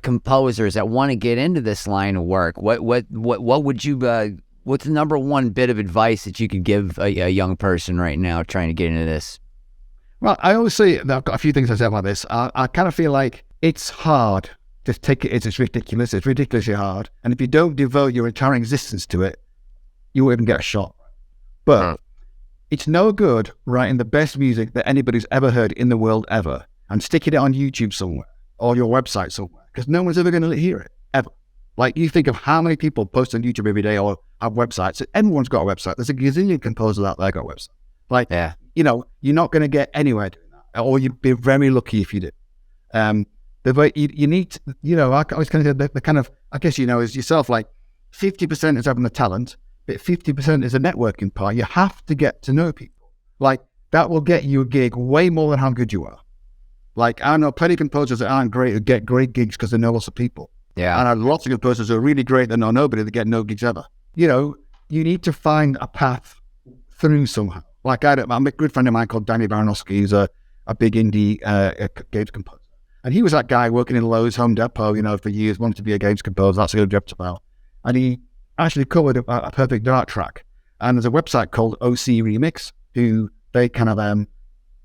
composers that want to get into this line of work? What would you? What's the number one bit of advice that you could give a young person right now trying to get into this? Well, I always say, I've got a few things I say about this. I kind of feel like it's hard to take it as it's ridiculous. It's ridiculously hard. And if you don't devote your entire existence to it, you won't even get a shot. But it's no good writing the best music that anybody's ever heard in the world ever and sticking it on YouTube somewhere or your website somewhere, because no one's ever going to hear it, ever. Like, you think of how many people post on YouTube every day or have websites. Everyone's got a website. There's a gazillion composers out there got a website. Like, you know, you're not going to get anywhere doing that, or you'd be very lucky if you did. The way you need to, you know, I always kind of the kind of, I guess, you know, as yourself, like 50% is having the talent, but 50% is a networking part. You have to get to know people. Like, that will get you a gig way more than how good you are. Like, I know plenty of composers that aren't great who get great gigs because they know lots of people. Yeah. And I know lots of composers who are really great that know nobody that get no gigs ever. You know, you need to find a path through somehow. Like, I'm a good friend of mine called Danny Baranowski, who's a big indie games composer. And he was that guy working in Lowe's Home Depot, you know, for years, wanted to be a games composer. That's what he dreamt about. And he actually covered a Perfect Dark track. And there's a website called OC Remix, who they kind of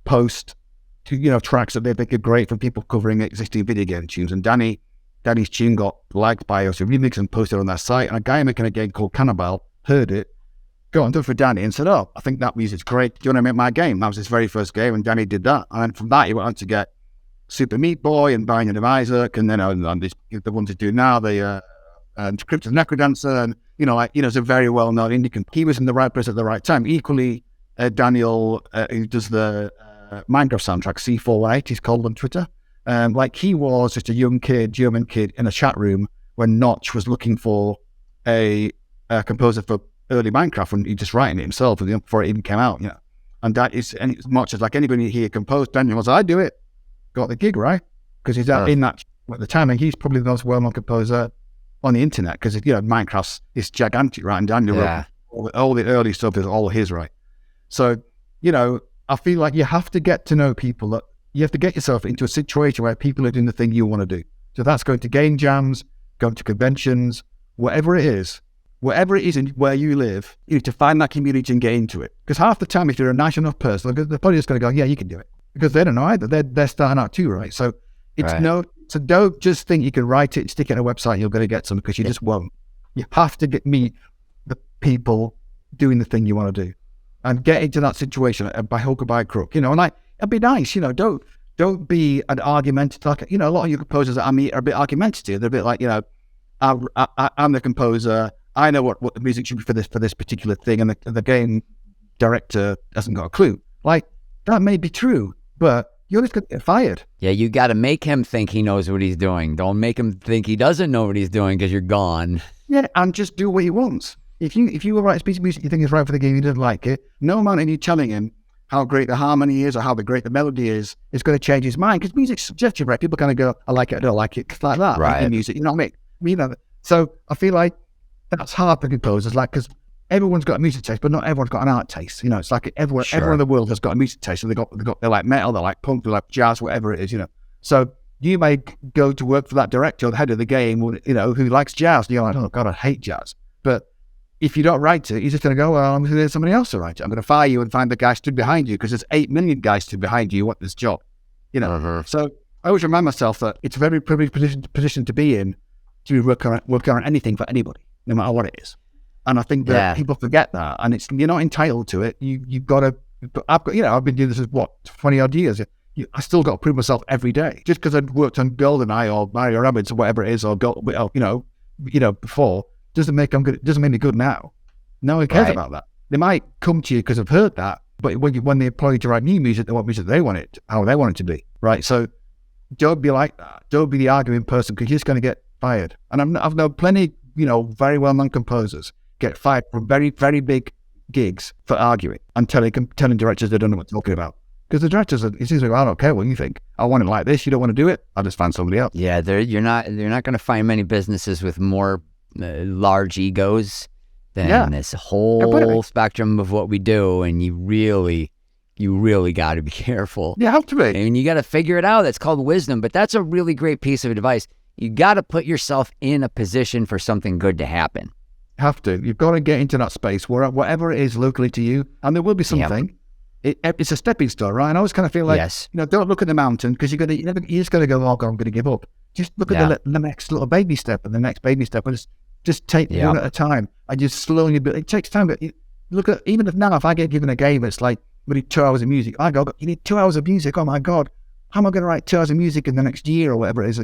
post to, you know, tracks that they think are great from people covering existing video game tunes. And Danny's tune got liked by OC Remix and posted on their site. And a guy making a game called Cannibal heard it, got on to it for Danny and said, "Oh, I think that music's great. Do you want to make my game?" That was his very first game, and Danny did that. And then from that, he went on to get Super Meat Boy and Binding of Isaac, and then the ones he's doing now, the Crypt of Necrodancer, and it's a very well-known indie composer. He was in the right place at the right time. Equally, Daniel, who does the Minecraft soundtrack, C418, he's called on Twitter. Like, he was just a young kid, German kid, in a chat room when Notch was looking for a composer for early Minecraft, when he just writing it himself before it even came out, you know. And it's much as like anybody here composed, Daniel was, "I do it." Got the gig, right? Because he's in that at the time, and he's probably the most well-known composer on the internet, because, you know, Minecraft is gigantic, right? And Daniel wrote all the early stuff is all his, right? So, you know, I feel like you have to get to know people. That you have to get yourself into a situation where people are doing the thing you want to do. So that's going to game jams, going to conventions, whatever it is in where you live, you need to find that community and get into it. Because half the time, if you're a nice enough person, they're probably just going to go, "Yeah, you can do it." Because they don't know either. They're starting out too, right? So so don't just think you can write it, stick it on a website, and you're going to get some, because you just won't. You have to meet the people doing the thing you want to do, and get into that situation by hook or by crook, you know. And like, it'd be nice, you know. Don't be an argumentative. Like, you know, a lot of your composers that I meet are a bit argumentative. They're a bit like, you know, I'm the composer. I know what the music should be for this particular thing, and the game director hasn't got a clue. Like, that may be true, but you're just going to get fired. Yeah, you got to make him think he knows what he's doing. Don't make him think he doesn't know what he's doing, because you're gone. Yeah, and just do what he wants. If you write a piece of music you think is right for the game, you don't like it, no amount of you telling him how great the harmony is or how great the melody is going to change his mind, because music's subjective, right? People kind of go, "I like it, I don't like it." It's like that, right? In music, you know what I mean? You know, so I feel like that's hard for composers, like, because everyone's got a music taste, but not everyone's got an art taste. You know, it's like everyone in the world has got a music taste. So they like metal, they like punk, they like jazz, whatever it is, you know. So you may go to work for that director or the head of the game, you know, who likes jazz. And you're like, "Oh God, I hate jazz." But if you don't write it, he's just going to go, "Well, I'm going to get somebody else to write it. I'm going to fire you and find the guy stood behind you, because there's 8 million guys stood behind you who want this job." You know. So I always remind myself that it's a very privileged position to be in, to work on anything for anybody, no matter what it is. And I think that people forget that, and you're not entitled to it. You've got to. I've been doing this for 20 odd years. I still got to prove myself every day. Just because I'd worked on GoldenEye or Mario+Rabbids or whatever it is, or before, doesn't make me good now. No one cares about that. They might come to you because I've heard that, but when they employ you to write new music, they want music they want it, how they want it to be, right? So don't be like that. Don't be the arguing person, because you're just going to get fired. And I've known plenty, you know, very well-known composers get fired from very, very big gigs for arguing and telling directors they don't know what they're talking about. Because the directors, it's easily, "I don't care what you think. I want it like this. You don't want to do it? I'll just find somebody else. Yeah, you're not going to find many businesses with more large egos than this whole spectrum of what we do, and you really got to be careful. You have to be. And you got to figure it out. That's called wisdom, but that's a really great piece of advice. You got to put yourself in a position for something good to happen. Have to. You've got to get into that space where whatever it is locally to you, and there will be something. It's a stepping stone, right? And I always kind of feel like, don't look at the mountain, because you just got to go, oh God, I'm going to give up. Just look at the next little baby step and the next baby step, and just take one at a time. I just slowly build. It takes time, but look at, even if I get given a game, it's like, we need 2 hours of music. I go, you need 2 hours of music? Oh my God, how am I going to write 2 hours of music in the next year or whatever it is?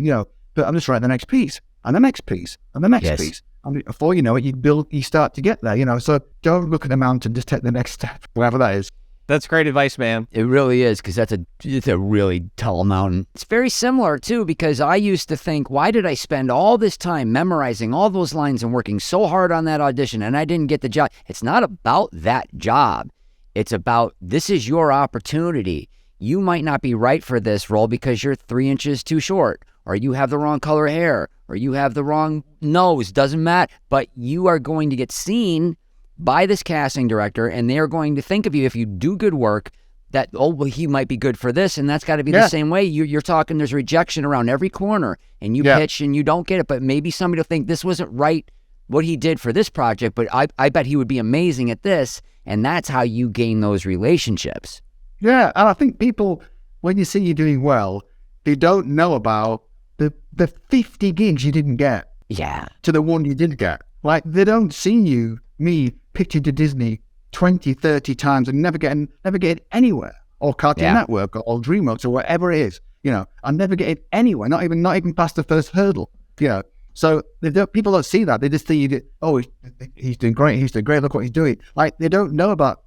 But I'm just writing the next piece and the next piece and the next piece. And before you know it, you start to get there, So don't look at the mountain, just take the next step, wherever that is. That's great advice, man. It really is, because it's a really tall mountain. It's very similar, too, because I used to think, why did I spend all this time memorizing all those lines and working so hard on that audition and I didn't get the job? It's not about that job. It's about, this is your opportunity. You might not be right for this role because you're 3 inches too short, or you have the wrong color hair, or you have the wrong nose. Doesn't matter. But you are going to get seen by this casting director, and they are going to think of you, if you do good work, that, he might be good for this, and that's got to be the same way. You're talking, there's rejection around every corner, and you pitch and you don't get it, but maybe somebody will think this wasn't right, what he did for this project, but I bet he would be amazing at this, and that's how you gain those relationships. Yeah, and I think people, when you see you doing well, they don't know about the 50 gigs you didn't get to the one you did get. Like, they don't see me pitching to Disney 20, 30 times and never getting anywhere, or Cartoon Network or DreamWorks or whatever it is. I never get it anywhere, not even past the first hurdle. So people don't see that. They just think, he's doing great. Look what he's doing. Like, they don't know about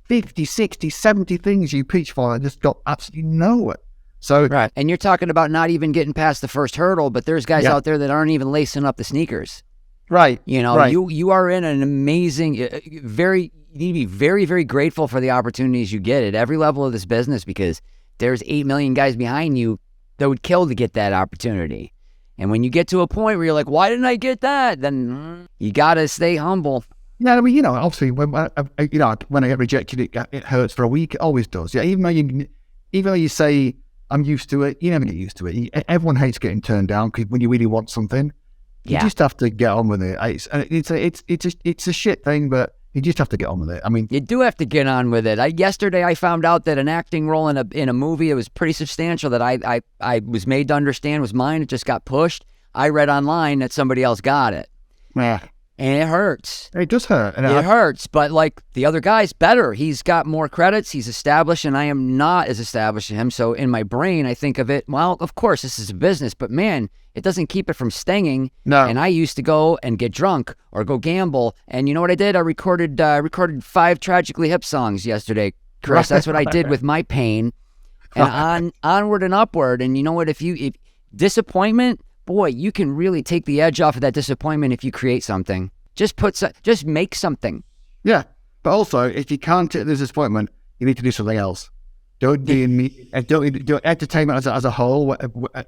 50, 60, 70 things you pitch for and just got absolutely nowhere. So and you're talking about not even getting past the first hurdle, but there's guys out there that aren't even lacing up the sneakers. Right. You are in an amazing, you need to be very, very grateful for the opportunities you get at every level of this business, because there's 8 million guys behind you that would kill to get that opportunity. And when you get to a point where you're like, why didn't I get that? Then you got to stay humble. Yeah, I mean, obviously, when I get rejected, it hurts for a week. It always does. Yeah, even though you say, I'm used to it, you never get used to it. Everyone hates getting turned down, because when you really want something, you just have to get on with it. It's a shit thing, but you just have to get on with it. I mean, you do have to get on with it. Yesterday I found out that an acting role in a movie, it was pretty substantial, that I was made to understand was mine. It just got pushed. I read online that somebody else got it. Yeah. And it hurts. It does hurt. And it hurts, but like, the other guy's better. He's got more credits. He's established, and I am not as established as him. So in my brain, I think of it, well, of course, this is a business, but man, it doesn't keep it from stinging. No. And I used to go and get drunk or go gamble. And you know what I did? I recorded 5 Tragically Hip songs yesterday, Chris. That's what I did with my pain. And onward and upward. And you know what? If disappointment, boy, you can really take the edge off of that disappointment if you create something. Just make something. Yeah, but also, if you can't take the disappointment, you need to do something else. Don't be in me. Don't do entertainment as a whole.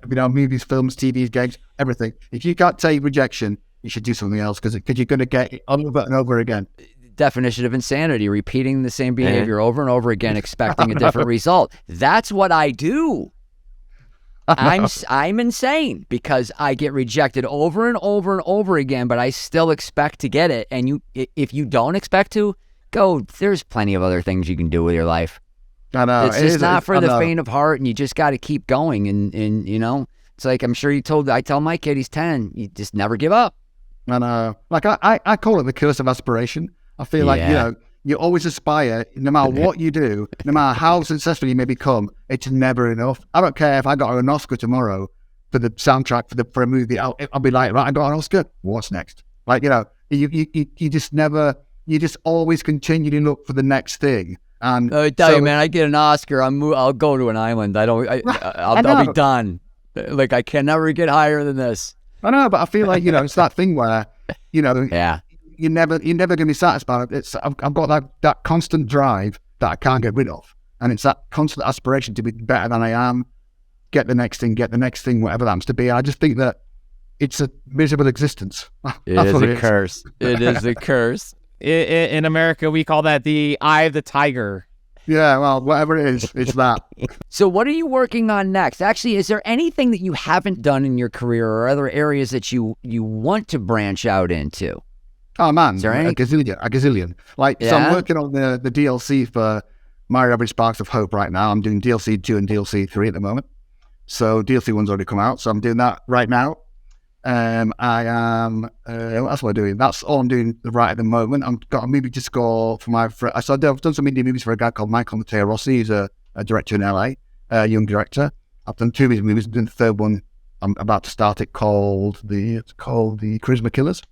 Movies, films, TVs, games, everything. If you can't take rejection, you should do something else, because you're going to get it over and over again. Definition of insanity: repeating the same behavior over and over again, expecting a different result. That's what I do. I'm insane, because I get rejected over and over and over again, but I still expect to get it. And if you don't expect to, there's plenty of other things you can do with your life. I know. It's not for the faint of heart, and you just got to keep going. And it's like, I'm sure I tell my kid, he's 10, you just never give up. I know. Like, I call it the curse of aspiration. I feel like, you always aspire, no matter what you do, no matter how successful you may become, it's never enough. I don't care if I got an Oscar tomorrow for the soundtrack for a movie. I'll be like, right, I got an Oscar. What's next? Like, you just always continue to look for the next thing. And I tell you, man, I get an Oscar, I'll go to an island. I'll be done. Like, I can never get higher than this. I know, but I feel like, it's that thing where, yeah. You're never going to be satisfied. I've got that constant drive that I can't get rid of, and it's that constant aspiration to be better than I am get the next thing, whatever that happens to be. I just think that it's a miserable existence. It is a curse. It is a curse. In America, we call that the eye of the tiger. Yeah, well, whatever it is, it's that. So what are you working on next? Actually, is there anything that you haven't done in your career or other areas that you want to branch out into? Oh man, Is there any- a gazillion. Like, so Yeah? I'm working on the DLC for Mario+Rabbids Sparks of Hope right now. I'm doing DLC 2 and DLC 3 at the moment. So DLC 1's already come out, so I'm doing that right now. I am, what else am I doing? That's all I'm doing right at the moment. I've got a movie to score for my friend. I've done some indie movies for a guy called Michael Matteo Rossi, who's a director in LA, a young director. I've done 2 of his movies. I'm doing the third one. I'm about to start it called the Charisma Killers.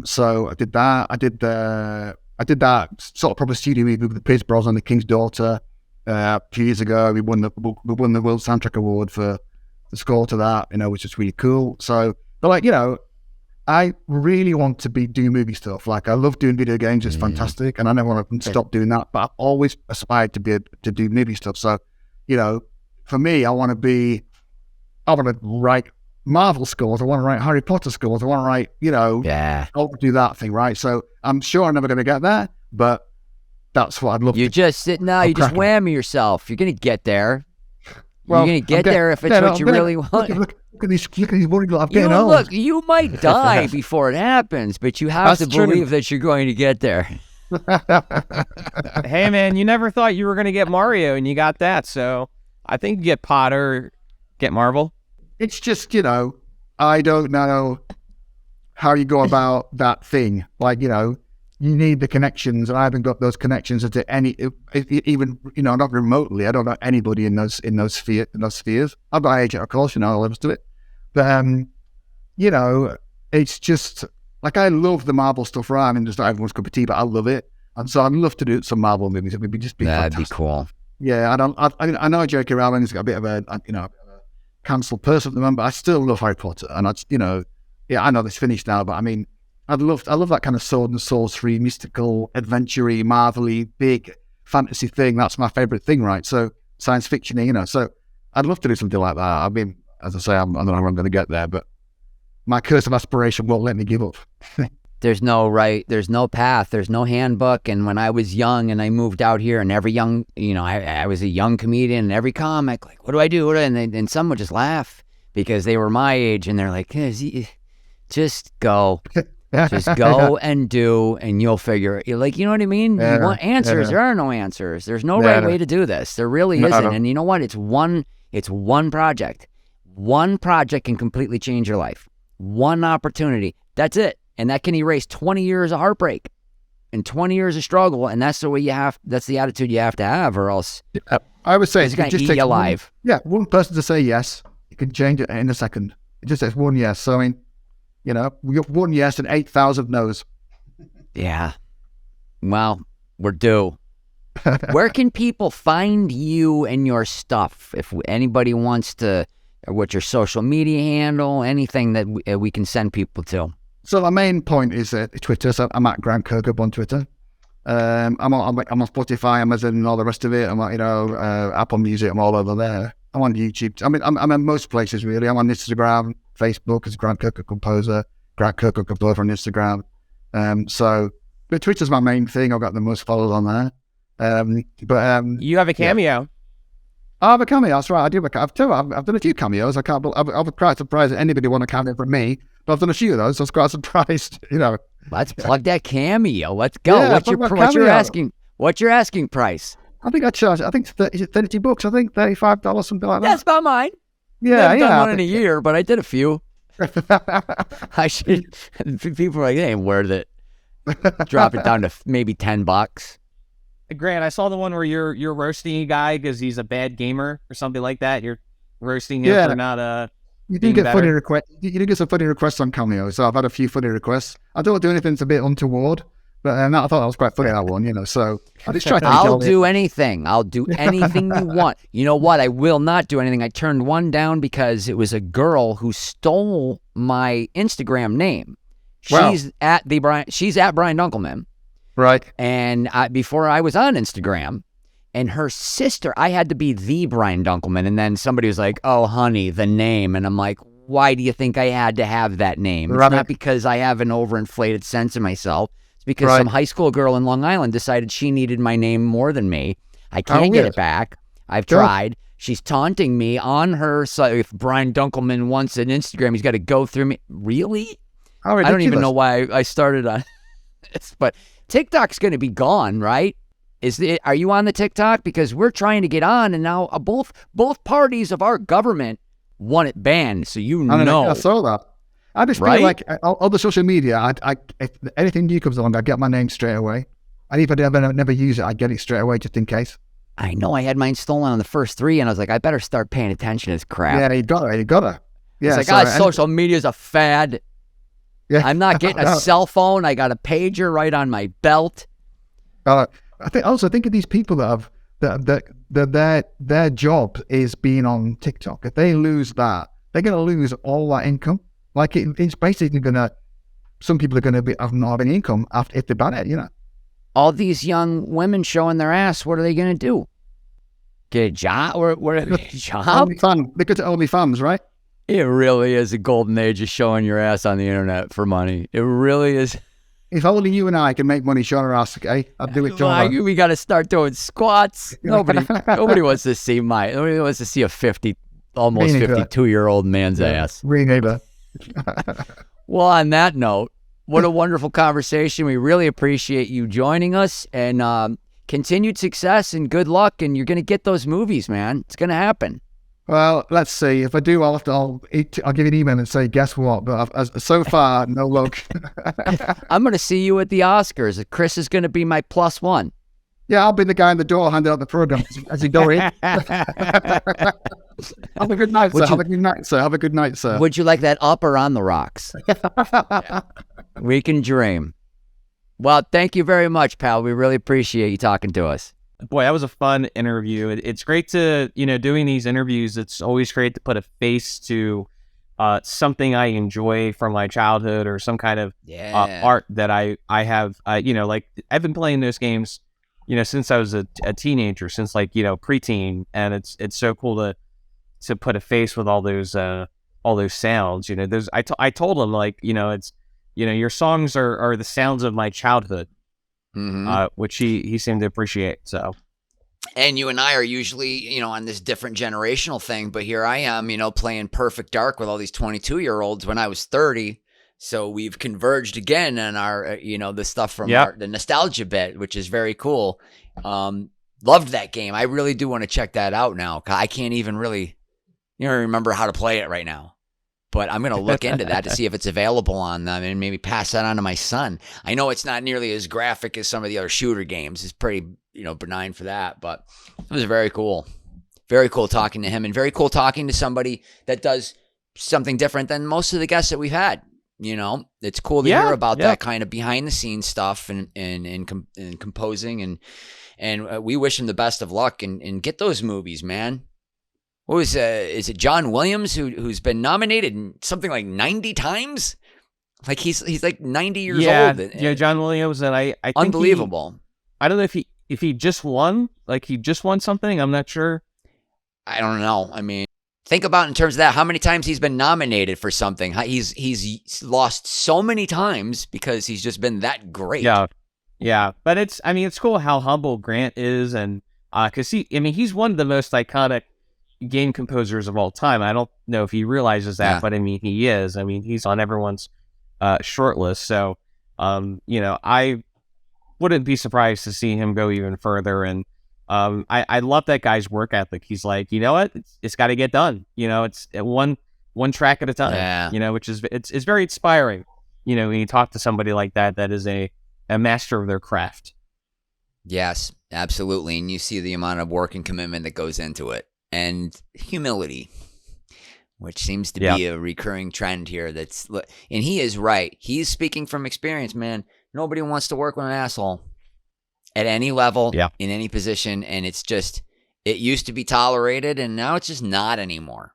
So I did that. I did that sort of proper studio movie with Pierce Brosnan, The King's Daughter, a few years ago. We won the World Soundtrack Award for the score to that, which is really cool. So, but like, I really want to do movie stuff. Like, I love doing video games; it's fantastic, and I never want to stop doing that. But I've always aspired to do movie stuff. So, for me, I want to write Marvel scores. I want to write Harry Potter scores. I want to write, Yeah. I'll do that thing, right? So I'm sure I'm never going to get there, but that's what I'd love You to. just whammy yourself. You're gonna get there. Well, You're gonna get there if it's what you really want. Look at these worried little. I'm You getting know, old. look, you might die before it happens, but you have That's to true. believe that you're going to get there. Hey, man, you never thought you were going to get Mario, and you got that. So I think you get Potter, get Marvel. It's just, I don't know how you go about that thing. Like, you need the connections, and I haven't got those connections into any, even, not remotely. I don't know anybody in those spheres. I've got agent, of course, all the rest of it. But, it's just, like, I love the Marvel stuff, right? I mean, just not everyone's cup of tea, but I love it. And so I'd love to do some Marvel movies. It would just be That'd fantastic. be cool. Yeah, I know J.K. Rowling's got a bit of a cancelled person at the moment, but I still love Harry Potter, and I know it's finished now, but I mean, I love that kind of sword and sorcery, mystical, adventure-y, Marvel-y, big fantasy thing. That's my favorite thing, right? So science fiction, so I'd love to do something like that. I mean, as I say, I don't know how I'm going to get there, but my curse of aspiration won't let me give up. There's no path, there's no handbook. And when I was young and I moved out here, and every young, I was a young comedian, and every comic, like, what do I do? And some would just laugh because they were my age, and they're like, just go. Just go and do, and you'll figure it. Like, you know what I mean? Yeah, You want answers? yeah. There are no answers. There's no Yeah, right no. way to do this. There really No, isn't. no. And you know what? It's one project. One project can completely change your life. One opportunity. That's it. And that can erase 20 years of heartbreak and 20 years of struggle. And that's that's the attitude you have to have, or else I would say it's it going to just eat takes you alive. one person to say yes. You can change it in a second. It just takes one yes. So, I mean, we got one yes and 8,000 no's. Yeah. Well, we're due. Where can people find you and your stuff? If anybody wants to, or what's your social media handle, anything that we can send people to? So my main point is Twitter. So I'm at Grant Kirkhope on Twitter. I'm on Spotify, Amazon, and all the rest of it. I'm on, Apple Music. I'm all over there. I'm on YouTube. I mean, I'm in most places really. I'm on Instagram, Facebook as Grant Kirkhope Composer, Grant Kirkhope Composer on Instagram. But Twitter's my main thing. I've got the most followers on there. You have a cameo. I have a cameo. That's right. I do. I've done a few cameos. I was quite surprised that anybody want a cameo from me. But I've done a few of those. So I was quite surprised. Let's plug that cameo. Let's go. Yeah, what's plug that your cameo. What's your asking price? I think I charge. I think is it $30? I think $35, something like that. That's about mine. Yeah, I haven't done one I in a think- year, but I did a few. I should. People are like, they ain't worth it. Drop it down to maybe $10. Grant, I saw the one where you're roasting a guy because he's a bad gamer or something like that. You're roasting him Yeah. for not You do being get better. funny requests. You do get some funny requests on Cameo. So I've had a few funny requests. I don't do anything that's a bit untoward, but I thought that was quite funny, that one. So I just try to. I'll do anything. I'll do anything you want. You know what? I will not do anything. I turned one down because it was a girl who stole my Instagram name. Wow. She's at Brian Dunkelman. Right. And before I was on Instagram, And her sister, I had to be the Brian Dunkelman. And then somebody was like, oh, honey, the name. And I'm like, why do you think I had to have that name? It's not because I have an overinflated sense of myself. It's because some high school girl in Long Island decided she needed my name more than me. I can't get it back. I've tried. She's taunting me on her site. If Brian Dunkelman wants an Instagram, he's got to go through me. Really? How ridiculous. I don't even know why I started on this. But TikTok's going to be gone, right? Are you on the TikTok? Because we're trying to get on, and now both parties of our government want it banned. So I saw that. I just feel like all the social media, if anything new comes along, I get my name straight away. And if I never use it, I get it straight away just in case. I know I had mine stolen on the first 3, and I was like, I better start paying attention to this crap. Yeah, you got it. Yeah, it's like, social media's a fad. Yeah, I'm not getting a cell phone. I got a pager right on my belt. I think of these people that their job is being on TikTok. If they lose that, they're going to lose all that income. Like it's basically some people are going to not have any income if they ban it. All these young women showing their ass. What are they going to do? Get a job? Or what? A job? They go to OnlyFans, right? It really is a golden age of showing your ass on the internet for money. It really is. If only you and I can make money showing our ass, okay? I'd do it, John. We got to start doing squats. Nobody wants to see nobody wants to see a almost 52-year-old man's ass. Neighbor. Well, on that note, what a wonderful conversation. We really appreciate you joining us, and continued success and good luck. And you're going to get those movies, man. It's going to happen. Well, let's see. If I do, I'll give you an email and say, guess what? But so far, no luck. I'm going to see you at the Oscars. Chris is going to be my +1. Yeah, I'll be the guy in the door handing out the program as you go in. Have a good night, sir. Have a good night, sir. Would you like that up or on the rocks? Yeah. We can dream. Well, thank you very much, pal. We really appreciate you talking to us. Boy, that was a fun interview. It's great to, doing these interviews. It's always great to put a face to something I enjoy from my childhood or some kind of art that I have. Like I've been playing those games, since I was a teenager, since preteen, and it's so cool to put a face with all those sounds. I told him your songs are the sounds of my childhood. Mm-hmm. Which he seemed to appreciate. So, and you and I are usually, on this different generational thing, but here I am, playing Perfect Dark with all these 22-year-olds when I was 30. So we've converged again on our, the stuff from the nostalgia bit, which is very cool. Loved that game. I really do want to check that out now. I can't even really, remember how to play it right now. But I'm going to look into that to see if it's available on them and maybe pass that on to my son. I know it's not nearly as graphic as some of the other shooter games. It's pretty, benign for that. But it was very cool. Very cool talking to him, and very cool talking to somebody that does something different than most of the guests that we've had. It's cool to hear about that kind of behind the scenes stuff and composing. And we wish him the best of luck and get those movies, man. What was is it John Williams who's been nominated something like 90 times? Like he's like 90 years old. Yeah, John Williams, and I think unbelievable. I don't know if he just won, something. I'm not sure. I don't know. I mean, think about in terms of that, how many times he's been nominated for something. He's lost so many times because he's just been that great. Yeah. But it's cool how humble Grant is, and because he's one of the most iconic game composers of all time. I don't know if he realizes that, but he is. He's on everyone's short list. So, I wouldn't be surprised to see him go even further. And I love that guy's work ethic. He's like, you know what, it's got to get done. It's one track at a time. Which is it's very inspiring. When you talk to somebody like that is a master of their craft. Yes, absolutely. And you see the amount of work and commitment that goes into it. And humility, which seems to be a recurring trend here. And he is right. He's speaking from experience, man. Nobody wants to work with an asshole at any level, in any position. And it's just, it used to be tolerated, and now it's just not anymore.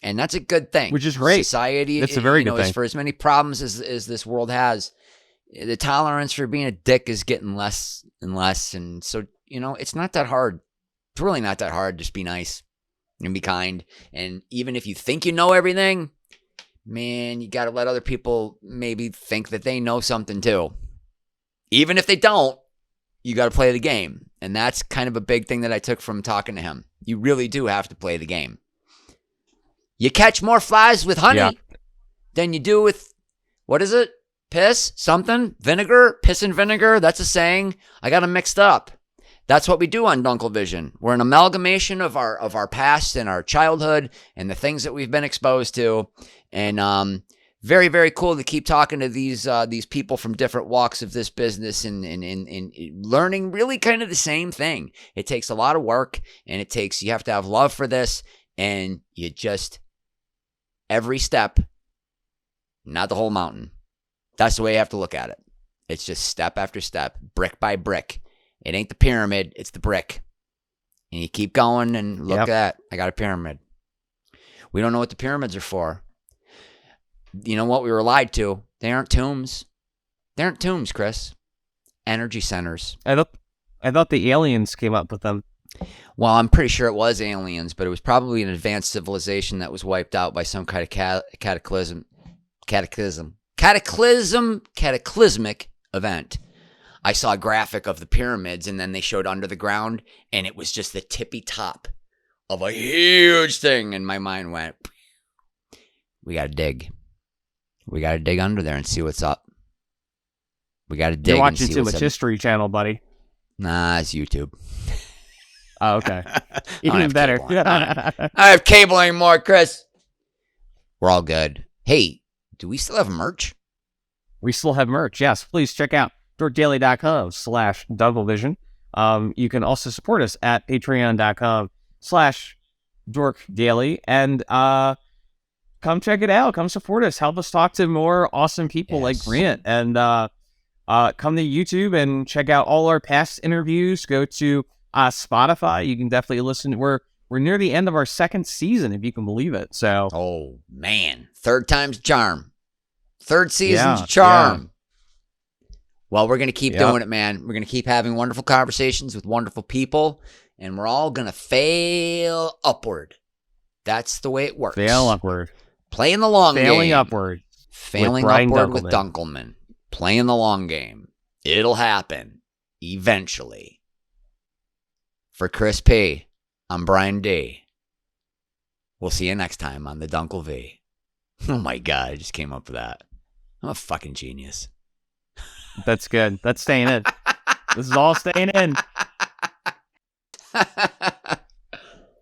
And that's a good thing. Which is great. Society, it's a very good thing. For as many problems as this world has, the tolerance for being a dick is getting less and less. And so, it's not that hard It's really not that hard. Just be nice and be kind. And even if you think you know everything, man, you got to let other people maybe think that they know something too. Even if they don't, you got to play the game. And that's kind of a big thing that I took from talking to him. You really do have to play the game. You catch more flies with honey than you do with, what is it? Piss? Something? Vinegar? Piss and vinegar? That's a saying. I got them mixed up. That's what we do on Dunkel Vision. We're an amalgamation of our past and our childhood and the things that we've been exposed to. And very, very cool to keep talking to these people from different walks of this business and learning really kind of the same thing. It takes a lot of work, and you have to have love for this, and you just, every step, not the whole mountain. That's the way you have to look at it. It's just step after step, brick by brick. It ain't the pyramid, it's the brick. And you keep going and look at that. I got a pyramid. We don't know what the pyramids are for. You know what? We were lied to. They aren't tombs. They aren't tombs, Chris. Energy centers. I thought the aliens came up with them. Well, I'm pretty sure it was aliens, but it was probably an advanced civilization that was wiped out by some kind of cataclysmic event. I saw a graphic of the pyramids, and then they showed under the ground, and it was just the tippy top of a huge thing, and my mind went, we got to dig. We got to dig under there and see what's up. We got to dig. You're watching and see too what's much up. History Channel, buddy. Nah, it's YouTube. Oh, okay. I Even have better. cable. I don't have cable anymore, Chris. We're all good. Hey, do we still have merch? We still have merch. Yes, please check out dorkdaily.com/DunkelVision. You can also support us at patreon.com/dorkdaily. And come check it out. Come support us. Help us talk to more awesome people like Grant. And come to YouTube and check out all our past interviews. Go to Spotify. You can definitely listen. We're near the end of our second season, if you can believe it. So, oh man, third time's charm. Third season's Yeah, charm. yeah. Well, we're going to keep doing it, man. We're going to keep having wonderful conversations with wonderful people, and we're all going to fail upward. That's the way it works. Fail upward. Playing the long game. Failing upward. Failing Brian upward with Dunkelman. Dunkelman. Playing the long game. It'll happen. Eventually. For Chris P., I'm Brian D. We'll see you next time on the Dunkel V. Oh my God, I just came up with that. I'm a fucking genius. That's good. That's staying in. This is all staying in.